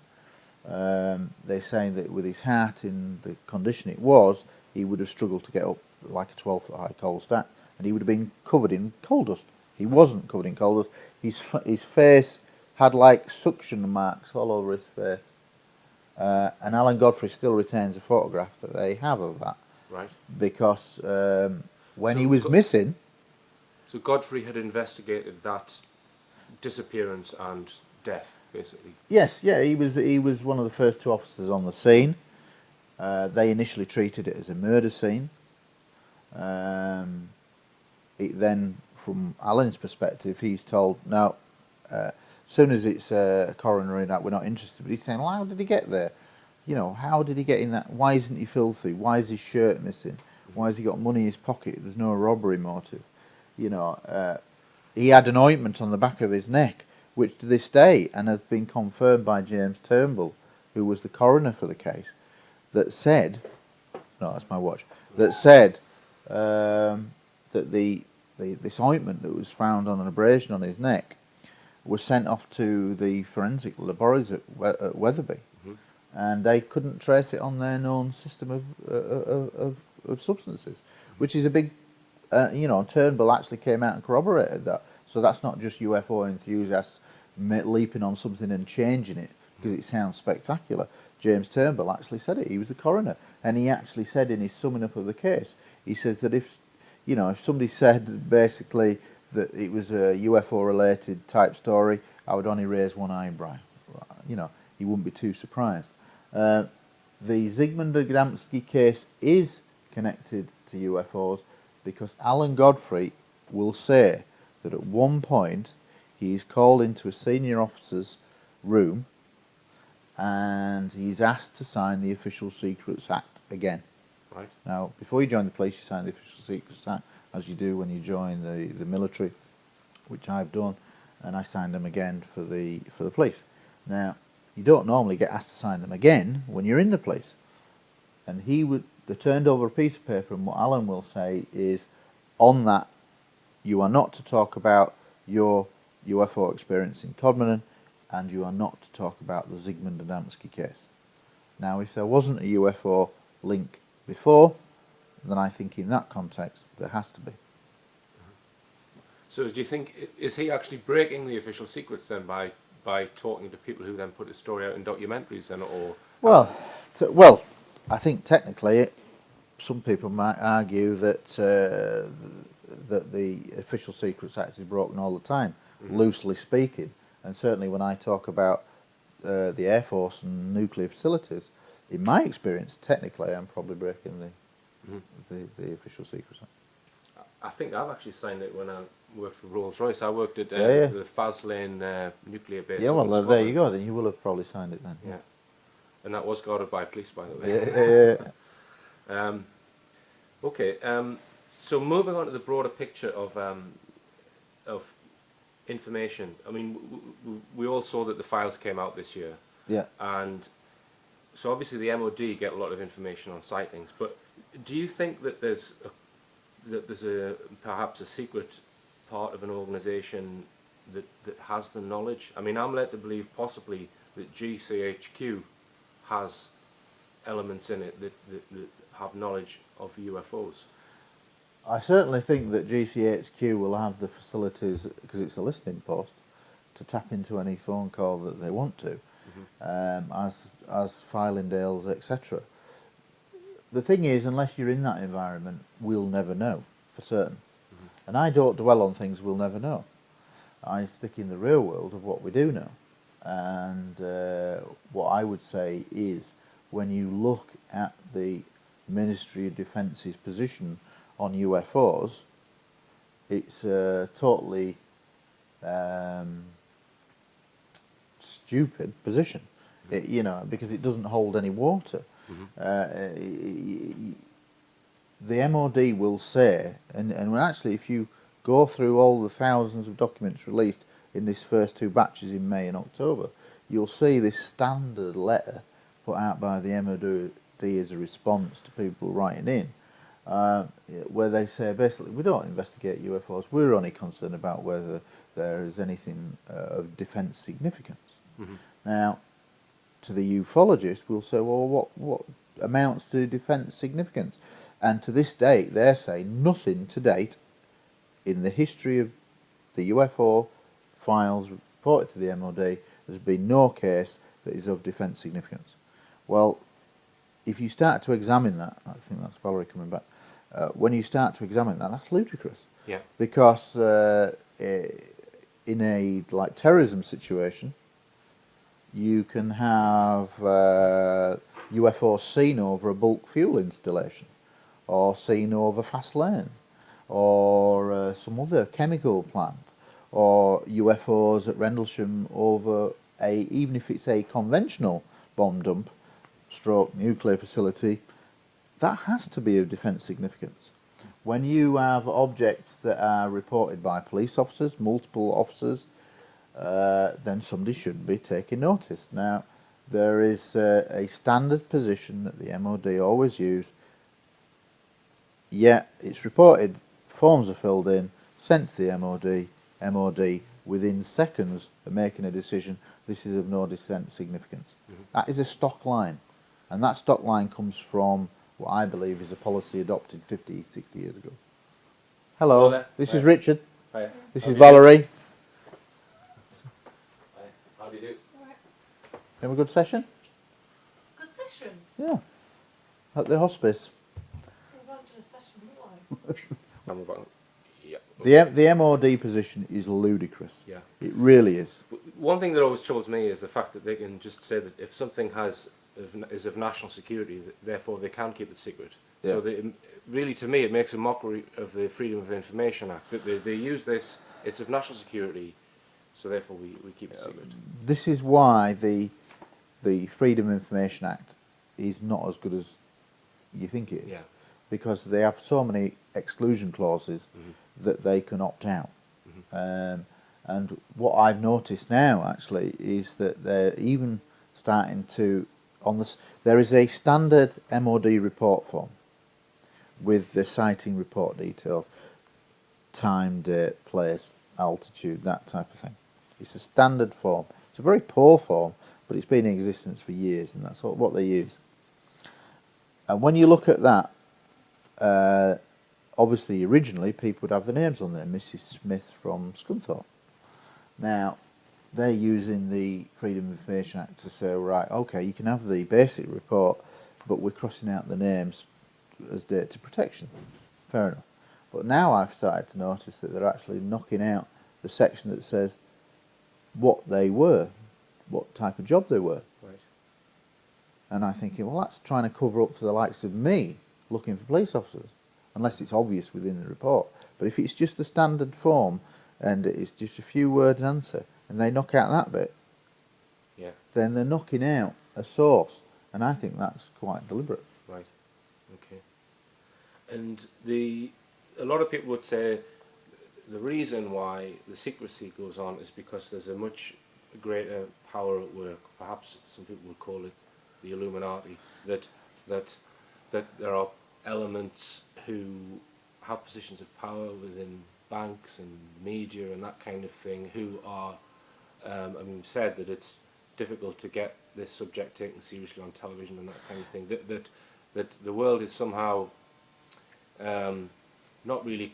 They're saying that with his heart in the condition it was, he would have struggled to get up like a 12-foot high coal stack, and he would have been covered in coal dust. He wasn't covered in coal dust. His face had like suction marks all over his face. And Alan Godfrey still retains a photograph that they have of that. Right. Because when he was missing... So Godfrey had investigated that disappearance and death, basically. Yes, yeah, he was one of the first 2 officers on the scene. They initially treated it as a murder scene. It then, from Alan's perspective, he's told, no, as soon as it's a coroner in that, we're not interested. But he's saying, well, how did he get there? You know, how did he get in that? Why isn't he filthy? Why is his shirt missing? Why has he got money in his pocket? There's no robbery motive. You know, he had an ointment on the back of his neck, which to this day, and has been confirmed by James Turnbull, who was the coroner for the case, that said, no, that's my watch, that said that this ointment that was found on an abrasion on his neck was sent off to the forensic laboratories at Wetherby, and they couldn't trace it on their known system of substances, which is a big, you know, Turnbull actually came out and corroborated that. So that's not just UFO enthusiasts leaping on something and changing it because it sounds spectacular. James Turnbull actually said it. He was the coroner, and he actually said in his summing up of the case, he says that if somebody said basically that it was a UFO-related type story, I would only raise one eyebrow. You know, he wouldn't be too surprised. The Zygmunt Adamski case is connected to UFOs because Alan Godfrey will say that at one point he is called into a senior officer's room and he's asked to sign the Official Secrets Act again. Right. Now, before you join the police, you sign the Official Secrets Act, as you do when you join the military, which I've done, and I signed them again for the police. Now, you don't normally get asked to sign them again when you're in the police. And they turned over a piece of paper, and what Alan will say is, on that, you are not to talk about your UFO experience in Todmorden, and you are not to talk about the Zygmunt Adamski case. Now, if there wasn't a UFO link before, then I think in that context there has to be. So do you think, is he actually breaking the official secrets then by talking to people who then put his story out in documentaries then, or? Well, I think technically some people might argue that that the Official Secrets Act is broken all the time, loosely speaking. And certainly when I talk about the Air Force and nuclear facilities, in my experience, technically I'm probably breaking the Official Secrets Act. I think I've actually signed it when I worked for Rolls-Royce. I worked at the Faslane nuclear base. Yeah, well, there you go. Then you will have probably signed it then. Yeah, and that was guarded by police, by the way. Yeah. Okay. So moving on to the broader picture of information. I mean, we all saw that the files came out this year. Yeah. And so obviously the MOD get a lot of information on sightings. But do you think that there's perhaps a secret part of an organisation that has the knowledge? I mean, I'm led to believe possibly that GCHQ has elements in it that have knowledge of UFOs. I certainly think that GCHQ will have the facilities, because it's a listening post, to tap into any phone call that they want to, as Filingdales, etc. The thing is, unless you're in that environment, we'll never know for certain. And I don't dwell on things we'll never know. I stick in the real world of what we do know. And what I would say is, when you look at the Ministry of Defence's position on UFOs, it's a totally stupid position, because it doesn't hold any water. The MOD will say, and actually if you go through all the thousands of documents released in this first two batches in May and October, you'll see this standard letter put out by the MOD as a response to people writing in, where they say basically, we don't investigate UFOs, we're only concerned about whether there is anything of defence significance. Now, to the ufologist, we'll say, well, what amounts to defence significance? And to this date, they're saying nothing to date in the history of the UFO files reported to the MOD, there's been no case that is of defence significance. Well, if you start to examine that, I think that's Valerie coming back, when you start to examine that, that's ludicrous. Yeah. Because in a terrorism situation, you can have UFOs seen over a bulk fuel installation, or seen over fast lane, or some other chemical plant, or UFOs at Rendlesham over even if it's a conventional bomb dump, stroke nuclear facility, that has to be of defence significance. When you have objects that are reported by police officers, multiple officers, then somebody should be taking notice. Now, there is a standard position that the MOD always use. Yeah, it's reported, forms are filled in, sent to the MOD within seconds of making a decision, this is of no defence significance. That is a stock line, and that stock line comes from what I believe is a policy adopted 50, 60 years ago. Hello, this is Richard. Hi. This is Valerie. Hi. How do you do? Right. Have a good session? Good session. Yeah. At the hospice. We've gone to a session, haven't I'm about, yeah. The MOD position is ludicrous. Yeah. It really is. One thing that always troubles me is the fact that they can just say that if something is of national security, therefore they can keep it secret. Yeah. So really, to me, it makes a mockery of the Freedom of Information Act. That they use this, it's of national security, so therefore we keep it secret. This is why the Freedom of Information Act is not as good as you think it is. Yeah. Because they have so many exclusion clauses that they can opt out. And what I've noticed now, actually, is that they're even starting to, there is a standard MOD report form with the sighting report details, time, date, place, altitude, that type of thing. It's a standard form. It's a very poor form, but it's been in existence for years, and that's what they use. And when you look at that, obviously originally people would have the names on there, Mrs. Smith from Scunthorpe. Now, they're using the Freedom of Information Act to say, right, okay, you can have the basic report, but we're crossing out the names as data protection. Fair enough. But now I've started to notice that they're actually knocking out the section that says what they were, what type of job they were. Right. And I'm thinking, well, that's trying to cover up for the likes of me looking for police officers, unless it's obvious within the report. But if it's just the standard form and it's just a few words answer, and they knock out that bit, Yeah. then they're knocking out a source, and I think that's quite deliberate. Right. Okay. And a lot of people would say the reason why the secrecy goes on is because there's a much greater power at work. Perhaps some people would call it the Illuminati. That there are elements who have positions of power within banks and media and that kind of thing, who are, said that it's difficult to get this subject taken seriously on television and that kind of thing. That the world is somehow not really.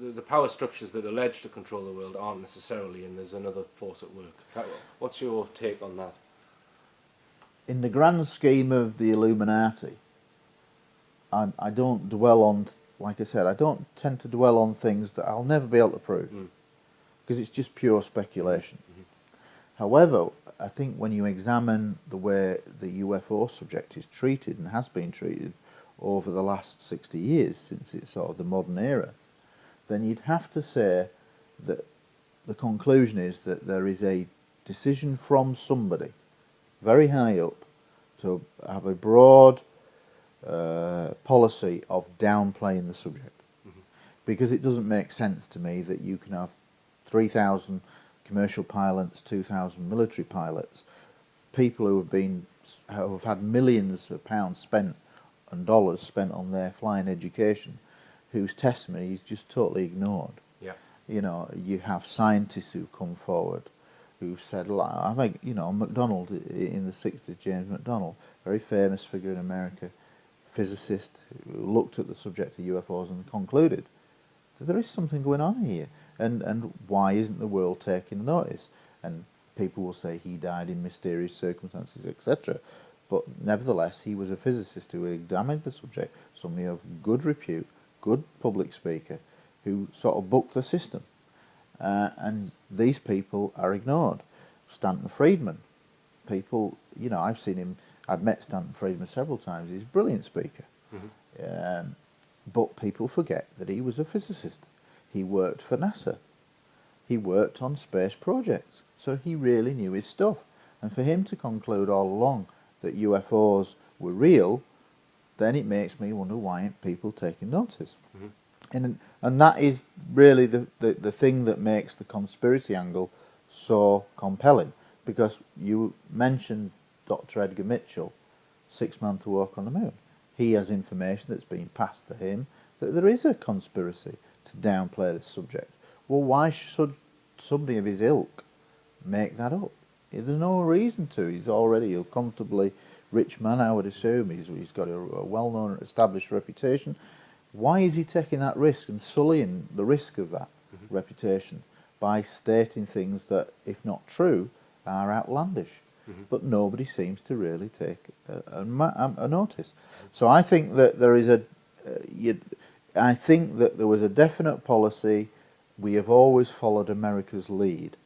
The power structures that allege to control the world aren't necessarily, and there's another force at work. What's your take on that? In the grand scheme of the Illuminati, I don't dwell on, like I said, I don't tend to dwell on things that I'll never be able to prove, because it's just pure speculation. However, I think when you examine the way the UFO subject is treated and has been treated over the last 60 years, since it's sort of the modern era, then you'd have to say that the conclusion is that there is a decision from somebody very high up to have a broad policy of downplaying the subject. Because it doesn't make sense to me that you can have 3,000 commercial pilots, 2,000 military pilots, people who have had millions of pounds spent and dollars spent on their flying education, whose testimony is just totally ignored. Yeah. You know, you have scientists who come forward who've said, I think, you know, McDonald in the 60s, James McDonald, very famous figure in America, physicist who looked at the subject of UFOs and concluded that there is something going on here, and why isn't the world taking notice? And people will say he died in mysterious circumstances, etc. But nevertheless, he was a physicist who examined the subject, somebody of good repute, good public speaker, who sort of booked the system. And these people are ignored. Stanton Friedman, people, you know, I've seen him I've met Stanton Friedman several times. He's a brilliant speaker. But people forget that he was a physicist. He worked for NASA. He worked on space projects. So he really knew his stuff. And for him to conclude all along that UFOs were real, then it makes me wonder why aren't people taking notice. And that is really the thing that makes the conspiracy angle so compelling. Because you mentioned Dr. Edgar Mitchell, 6 months to work on the moon. He has information that's been passed to him that there is a conspiracy to downplay this subject. Well, why should somebody of his ilk make that up? There's no reason to. He's already a comfortably rich man, I would assume. He's got a well-known, established reputation. Why is he taking that risk and sullying the risk of that reputation by stating things that, if not true, are outlandish? But nobody seems to really take a notice. So I think that there is I think that there was a definite policy. We have always followed America's lead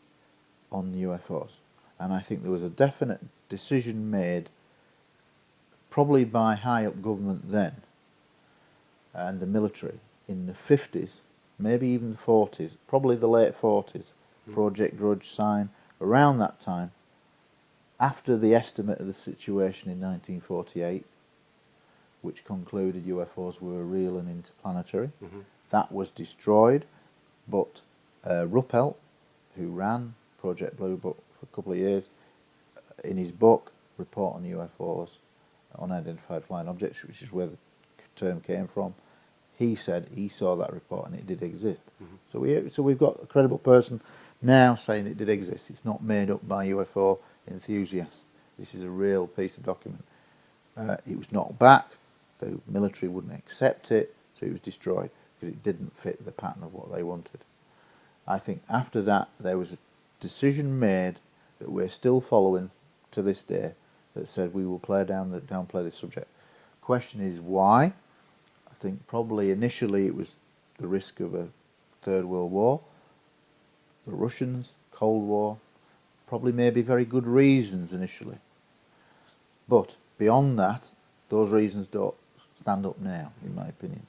on UFOs, and I think there was a definite decision made, probably by high up government then, and the military in the 50s, maybe even the 40s, probably the late 40s. Project Grudge sign around that time. After the estimate of the situation in 1948, which concluded UFOs were real and interplanetary, that was destroyed, but Ruppelt, who ran Project Blue Book for a couple of years, in his book, Report on UFOs, Unidentified Flying Objects, which is where the term came from, he said he saw that report and it did exist. So we've got a credible person now saying it did exist. It's not made up by UFO enthusiasts. This is a real piece of document. It was knocked back. The military wouldn't accept it, so it was destroyed because it didn't fit the pattern of what they wanted. I think after that there was a decision made that we're still following to this day that said we will downplay this subject. Question is why? I think probably initially it was the risk of a Third World War. The Russians, Cold War, probably maybe very good reasons initially. But beyond that, those reasons don't stand up now, in my opinion.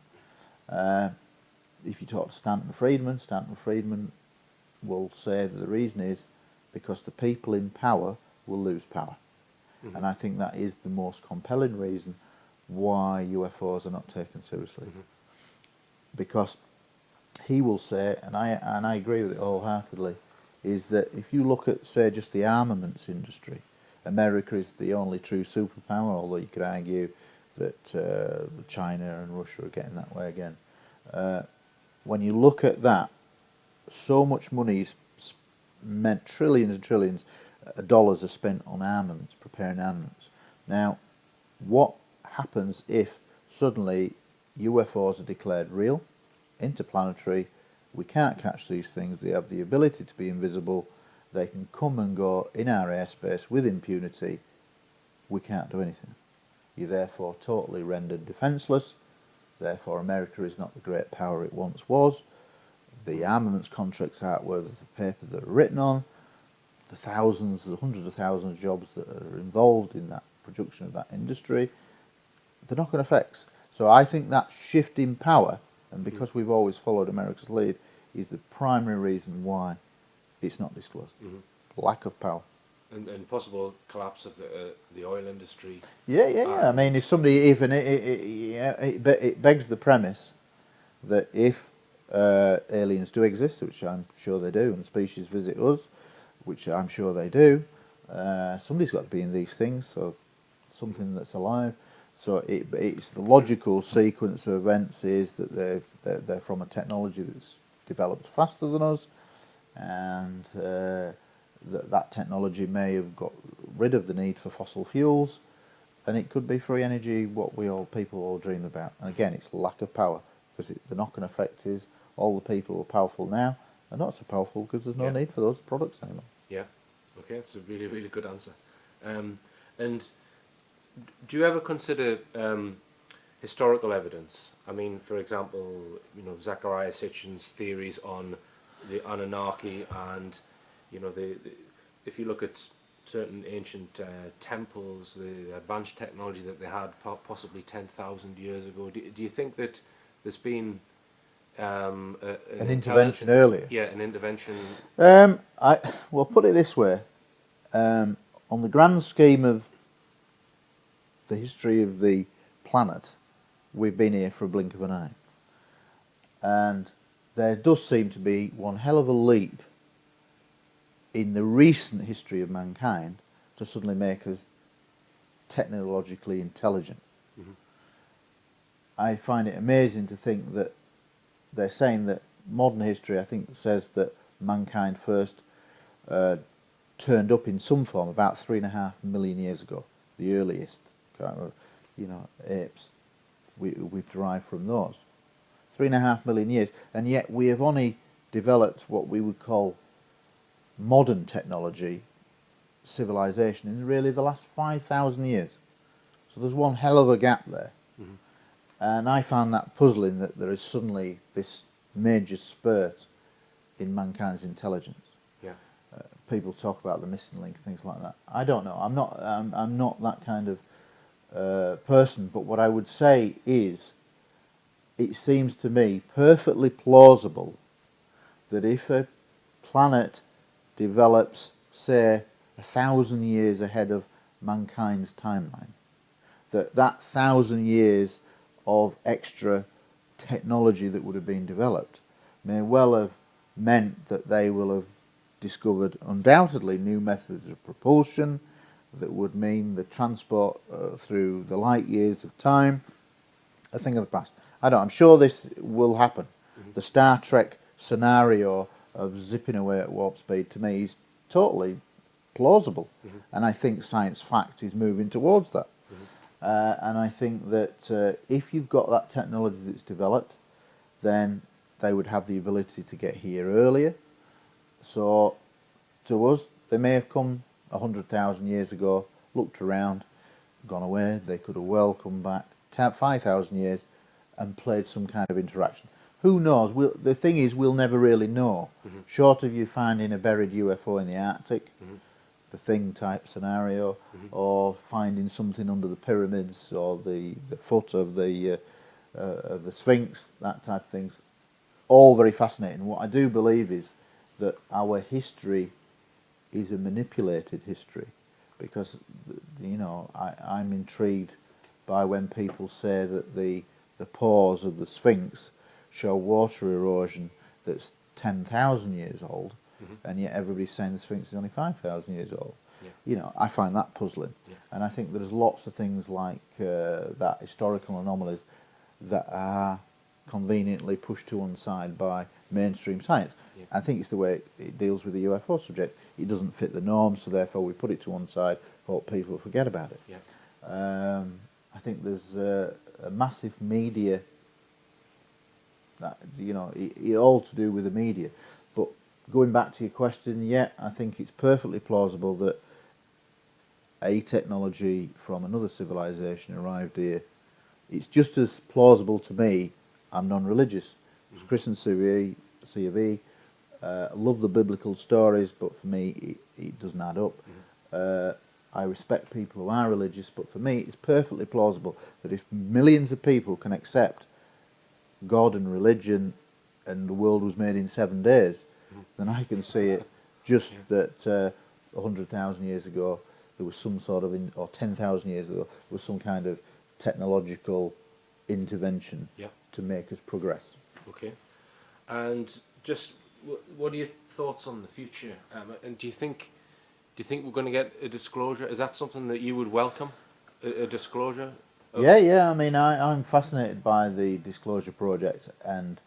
If you talk to Stanton Friedman will say that the reason is because the people in power will lose power. And I think that is the most compelling reason why UFOs are not taken seriously. Because he will say, and I agree with it wholeheartedly, is that if you look at, say, just the armaments industry, America is the only true superpower, although you could argue that China and Russia are getting that way again. When you look at that, so much money is meant, trillions and trillions of dollars are spent on armaments, preparing armaments. Now, what happens if suddenly UFOs are declared real, interplanetary, we can't catch these things, they have the ability to be invisible, they can come and go in our airspace with impunity, we can't do anything. You're therefore totally rendered defenceless, therefore America is not the great power it once was, the armaments contracts aren't worth the paper that are written on, the thousands, the hundreds of thousands of jobs that are involved in that production of that industry, they're not going to affect. So I think that shift in power, and because we've always followed America's lead, is the primary reason why it's not disclosed. Lack of power. And possible collapse of the oil industry. Yeah. I mean, if somebody even it begs the premise that if aliens do exist, which I'm sure they do, and species visit us, which I'm sure they do, somebody's got to be in these things. So something that's alive. So it's the logical sequence of events is that they're from a technology that's developed faster than us, and that technology may have got rid of the need for fossil fuels, and it could be free energy, what people all dream about. And again, it's lack of power, because the knock-on effect is all the people who are powerful now are not so powerful because there's no need for those products anymore. Yeah, okay, that's a really, really good answer. And do you ever consider historical evidence? I mean, for example, Zachariah Sitchin's theories on the Anunnaki, and if you look at certain ancient temples, the advanced technology that they had possibly 10,000 years ago. Do you think that there's been An intervention earlier. Yeah, an intervention. Well, put it this way: on the grand scheme of the history of the planet, we've been here for a blink of an eye, and there does seem to be one hell of a leap in the recent history of mankind to suddenly make us technologically intelligent. Mm-hmm. I find it amazing to think that they're saying that modern history, I think, says that mankind first turned up in some form about 3.5 million years ago, the earliest kind of, apes we've derived from those. 3.5 million years, and yet we have only developed what we would call modern technology, civilization, in really the last 5,000 years. So there's one hell of a gap there. Mm-hmm. And I found that puzzling, that there is suddenly this major spurt in mankind's intelligence. Yeah. People talk about the missing link, things like that. I don't know. I'm not that kind of person. But what I would say is, it seems to me perfectly plausible that if a planet develops, say, 1,000 years ahead of mankind's timeline, that 1,000 years of extra technology that would have been developed may well have meant that they will have discovered undoubtedly new methods of propulsion that would mean the transport through the light years of time, a thing of the past. I'm sure this will happen. Mm-hmm. The Star Trek scenario of zipping away at warp speed, to me, is totally plausible. Mm-hmm. And I think science fact is moving towards that. Mm-hmm. And I think that if you've got that technology that's developed, then they would have the ability to get here earlier. So to us, they may have come 100,000 years ago, looked around, gone away. They could have well come back 5,000 years and played some kind of interaction. Who knows? The thing is, we'll never really know. Mm-hmm. Short of you finding a buried UFO in the Arctic, mm-hmm. the Thing type scenario, mm-hmm. or finding something under the pyramids or the foot of the Sphinx, that type of things, all very fascinating. What I do believe is that our history is a manipulated history, because I'm intrigued by when people say that the pores of the Sphinx show water erosion that's 10,000 years old, mm-hmm. and yet everybody's saying the Sphinx is only 5,000 years old. Yeah. I find that puzzling. Yeah. And I think there's lots of things like that, historical anomalies, that are conveniently pushed to one side by mainstream science. Yeah. I think it's the way it deals with the UFO subject. It doesn't fit the norm, so therefore we put it to one side, hope people forget about it. Yeah. I think there's a massive media, it all to do with the media. But going back to your question, yeah, I think it's perfectly plausible that a technology from another civilization arrived here. It's just as plausible to me. I'm non-religious. As Chris and C of E, love the biblical stories, but for me it doesn't add up. Mm-hmm. I respect people who are religious, but for me it's perfectly plausible that if millions of people can accept God and religion and the world was made in 7 days, mm-hmm. then I can see it just that 100,000 years ago there was some sort of, or 10,000 years ago, there was some kind of technological intervention to make us progress. Okay. And just, what are your thoughts on the future? And do you think we're going to get a disclosure? Is that something that you would welcome, a disclosure? Yeah. I mean, I'm fascinated by the Disclosure Project, and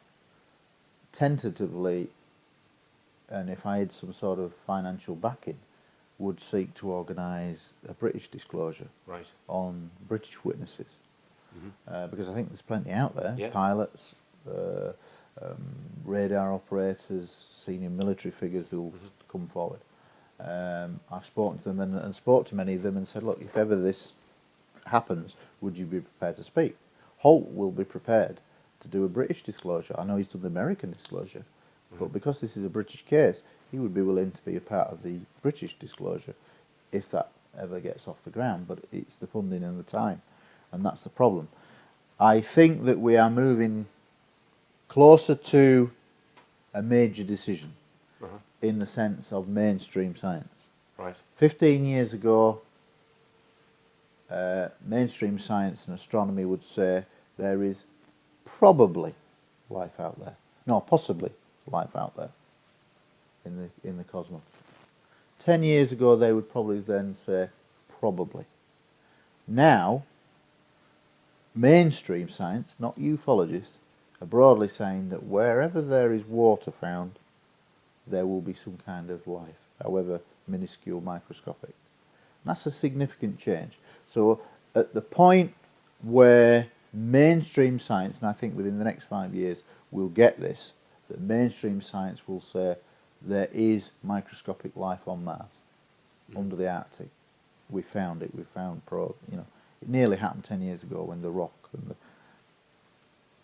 tentatively, and if I had some sort of financial backing, would seek to organise a British disclosure on British witnesses. Mm-hmm. Because I think there's plenty out there, pilots, radar operators, senior military figures who will come forward. I've spoken to them and spoke to many of them and said, look, if ever this happens, would you be prepared to speak? Holt will be prepared to do a British disclosure. I know he's done the American disclosure, but because this is a British case, he would be willing to be a part of the British disclosure. if that ever gets off the ground, but it's the funding and the time, and that's the problem. I think that we are moving closer to a major decision in the sense of mainstream science. Right. 15 years ago, mainstream science and astronomy would say there is probably life out there. No, possibly life out there in the cosmos. 10 years ago, they would probably then say probably. Now, mainstream science, not ufologists, are broadly saying that wherever there is water found, there will be some kind of life, however minuscule, microscopic. And that's a significant change. So at the point where mainstream science, and I think within the next 5 years we'll get this, that mainstream science will say there is microscopic life on Mars, under the Arctic. We found it, we found probe, It nearly happened 10 years ago when the rock and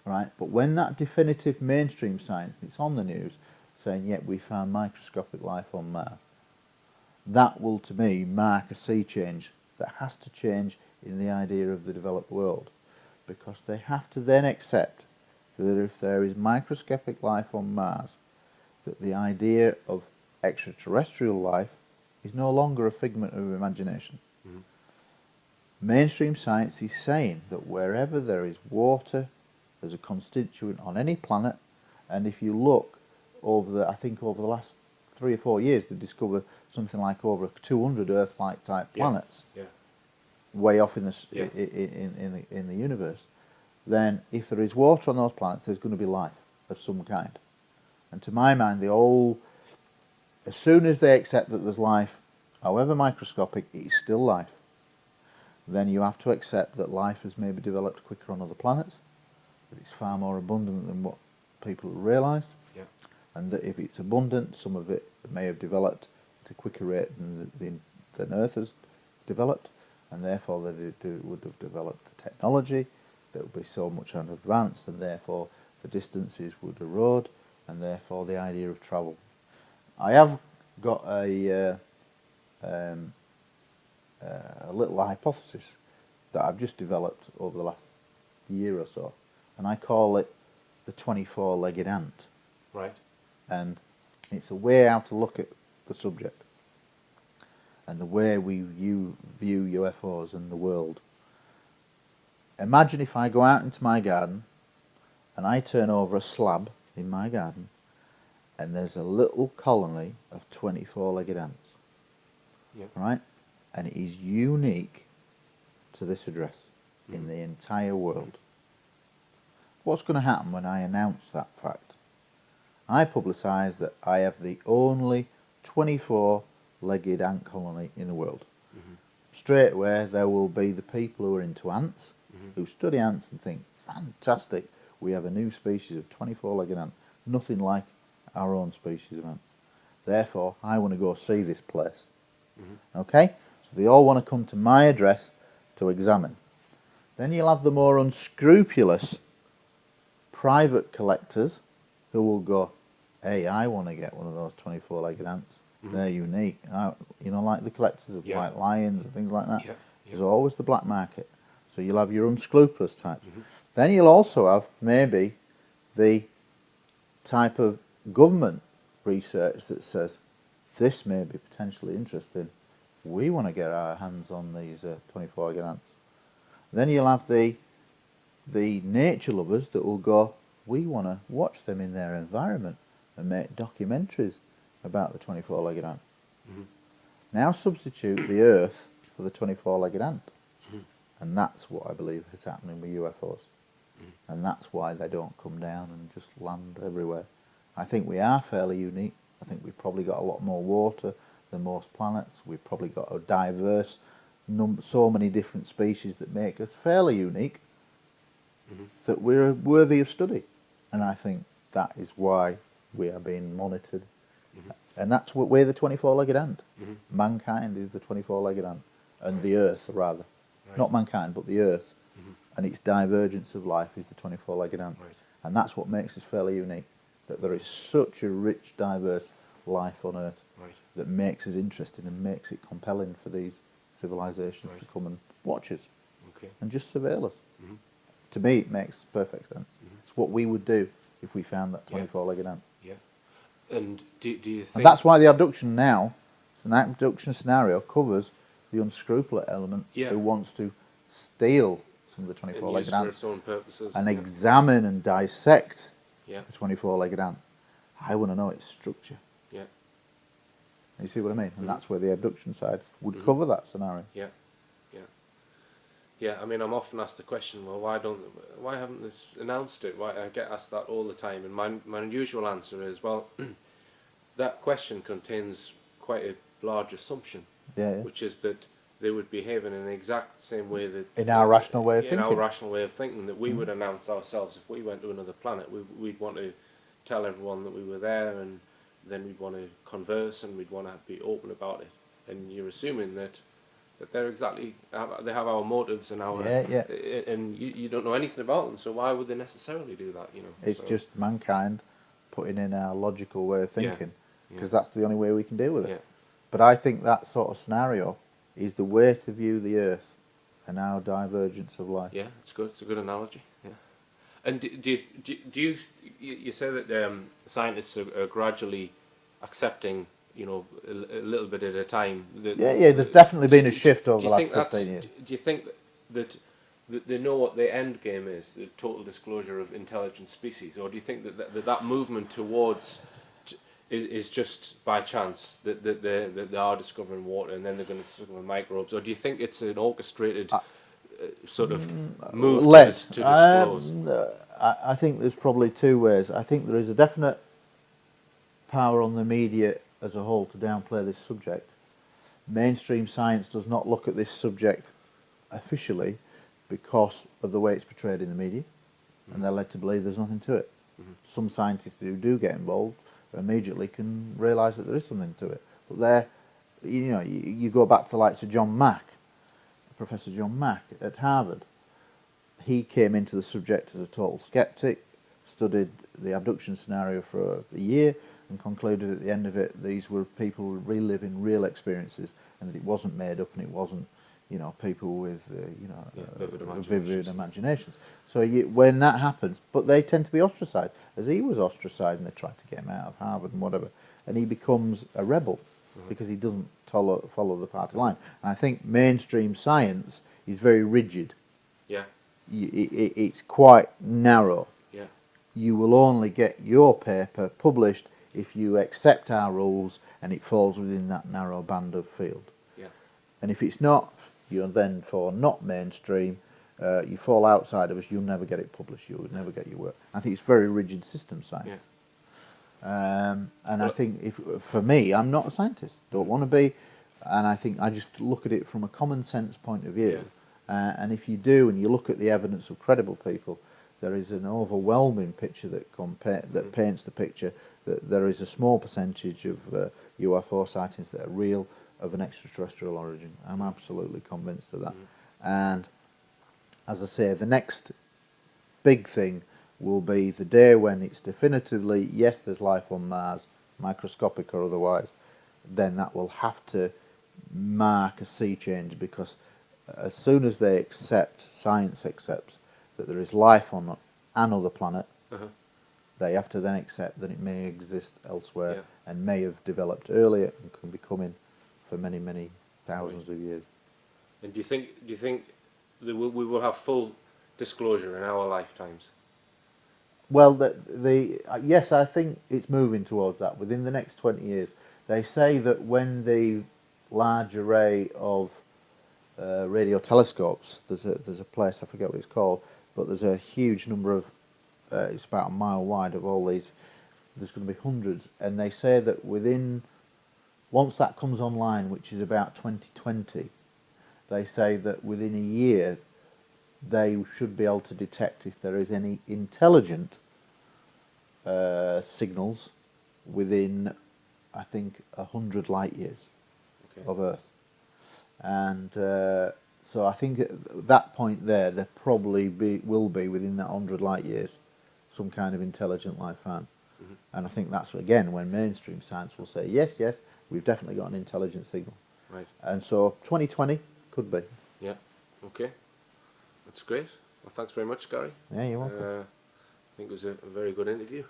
right? But when that definitive mainstream science, it's on the news, saying, yep, we found microscopic life on Mars, that will, to me, mark a sea change that has to change in the idea of the developed world, because they have to then accept that if there is microscopic life on Mars, that the idea of extraterrestrial life is no longer a figment of imagination. Mainstream science is saying that wherever there is water as a constituent on any planet, and if you look over the last 3 or 4 years, they've discovered something like over 200 Earth-like type planets, way off in the universe. Then, if there is water on those planets, there's going to be life of some kind. And to my mind, as soon as they accept that there's life, however microscopic, it is still life. Then you have to accept that life has maybe developed quicker on other planets, that it's far more abundant than what people have realised, and that if it's abundant, some of it may have developed at a quicker rate than Earth has developed, and therefore they would have developed the technology that would be so much more advanced, and therefore the distances would erode, and therefore the idea of travel. I have got a little hypothesis that I've just developed over the last year or so, and I call it the 24-legged ant. Right. And it's a way how to look at the subject and the way we view UFOs and the world. Imagine if I go out into my garden and I turn over a slab in my garden and there's a little colony of 24-legged ants. Right? And it is unique to this address in the entire world. What's going to happen when I announce that fact? I publicise that I have the only 24-legged ant colony in the world. Straight away there will be the people who are into ants, who study ants and think, fantastic, we have a new species of 24-legged ant, nothing like our own species of ants. Therefore, I want to go see this place. Okay? So they all want to come to my address to examine. Then you'll have the more unscrupulous private collectors who will go, hey, I want to get one of those 24-legged ants. They're unique. Like the collectors of white lions and things like that. There's always the black market. So you'll have your unscrupulous types. Then you'll also have maybe the type of government research that says, this may be potentially interesting. We want to get our hands on these 24-legged ants. Then you'll have the nature lovers that will go, we want to watch them in their environment and make documentaries about the 24-legged ant. Now substitute the Earth for the 24-legged ant. And that's what I believe is happening with UFOs. And that's why they don't come down and just land everywhere. I think we are fairly unique. I think we've probably got a lot more water than most planets. We've probably got a diverse so many different species that make us fairly unique, that we're worthy of study. And I think that is why we are being monitored. And that's what we're the 24-legged ant. Mankind is the 24-legged ant. And the Earth, rather. Right. Not mankind, but the Earth. And its divergence of life is the 24-legged ant. Right. And that's what makes us fairly unique. That there is such a rich, diverse life on Earth. Right. that makes us interested and makes it compelling for these civilizations Right. to come and watch us Okay. and just surveil us. Mhm. To me, it makes perfect sense. Mhm. It's what we would do if we found that Yeah. 24-legged ant. Yeah. And do you think? And that's why the abduction now, it's an abduction scenario, covers the unscrupulous element Yeah. who wants to steal some of the And 24-legged used for ants its own purposes. and Yeah. examine and dissect Yeah. the 24-legged ant. I want to know its structure. Yeah. You see what I mean? And Mhm. that's where the abduction side would Mhm. cover that scenario. Yeah. Yeah. Yeah. I mean, I'm often asked the question, well, why haven't they announced it? Why I get asked that all the time, and my usual answer is, well, that question contains quite a large assumption, Yeah, yeah. which is that they would behave in an exact same way that In our rational way of in our thinking. rational way of thinking, that we Mhm. would announce ourselves if we went to another planet. We'd want to tell everyone that we were there, and then we'd want to converse and we'd want to be open about it. And you're assuming that they're they have our motives and our Yeah, yeah. and you don't know anything about them, so why would they necessarily do that? It's So, just mankind putting in our logical way of Yeah, thinking, yeah. because that's the only way we can deal with it. Yeah. But I think that sort of scenario is the way to view the Earth and our divergence of life. Yeah, it's good. It's a good analogy. Yeah. And you say that scientists are gradually accepting, a little bit at a time. Yeah, there's definitely been a shift over Do the you last think that's? 15 years. Do you think that they know what the end game is, the total disclosure of intelligent species, or do you think that movement towards is just by chance that they are discovering water and then they're going to discover microbes, or do you think it's an orchestrated sort of move Let's. to disclose? I think there's probably two ways. I think there is a definite power on the media as a whole to downplay this subject. Mainstream science does not look at this subject officially because of the way it's portrayed in the media, and they're led to believe there's nothing to it. Mhm. Some scientists who do get involved immediately can realise that there is something to it. But you go back to the likes of John Mack, Professor John Mack at Harvard. He came into the subject as a total skeptic, studied the abduction scenario for a year, and concluded at the end of it these were people reliving real experiences, and that it wasn't made up, and it wasn't, people with vivid imaginations. So when that happens, but they tend to be ostracised, as he was ostracised, and they tried to get him out of Harvard and whatever, and he becomes a rebel because he doesn't follow the party line. And I think mainstream science is very rigid. Yeah. It's quite narrow. Yeah. You will only get your paper published if you accept our rules and it falls within that narrow band of field. Yeah. And if it's not, you're then for not mainstream, you fall outside of us, you'll never get it published, you'll never get your work. I think it's very rigid system science. Yeah. I think for me, I'm not a scientist, don't want to be, and I think I just look at it from a common sense point of view. Yeah. And if you do, and you look at the evidence of credible people, there is an overwhelming picture that paints the picture that there is a small percentage of UFO sightings that are real, of an extraterrestrial origin. I'm absolutely convinced of that. And as I say, the next big thing will be the day when it's definitively, yes, there's life on Mars, microscopic or otherwise, then that will have to mark a sea change, because as soon as science accepts that there is life on another planet, they have to then accept that it may exist elsewhere and may have developed earlier and can be coming for many, many thousands of years. And do you think that we will have full disclosure in our lifetimes? Well, yes, I think it's moving towards that within the next 20 years. They say that when the large array of radio telescopes, there's a place, I forget what it's called, but there's a huge number of, it's about a mile wide of all these, there's going to be hundreds, and they say that once that comes online, which is about 2020, they say that within a year they should be able to detect if there is any intelligent signals within, I think, 100 light years of Earth. And so I think at that point there probably will be within that 100 light years some kind of intelligent life form. And I think that's, again, when mainstream science will say, yes, we've definitely got an intelligent signal. Right. And so 2020 could be. Yeah. Okay. That's great. Well, thanks very much, Gary. Yeah, you're welcome. I think it was a very good interview.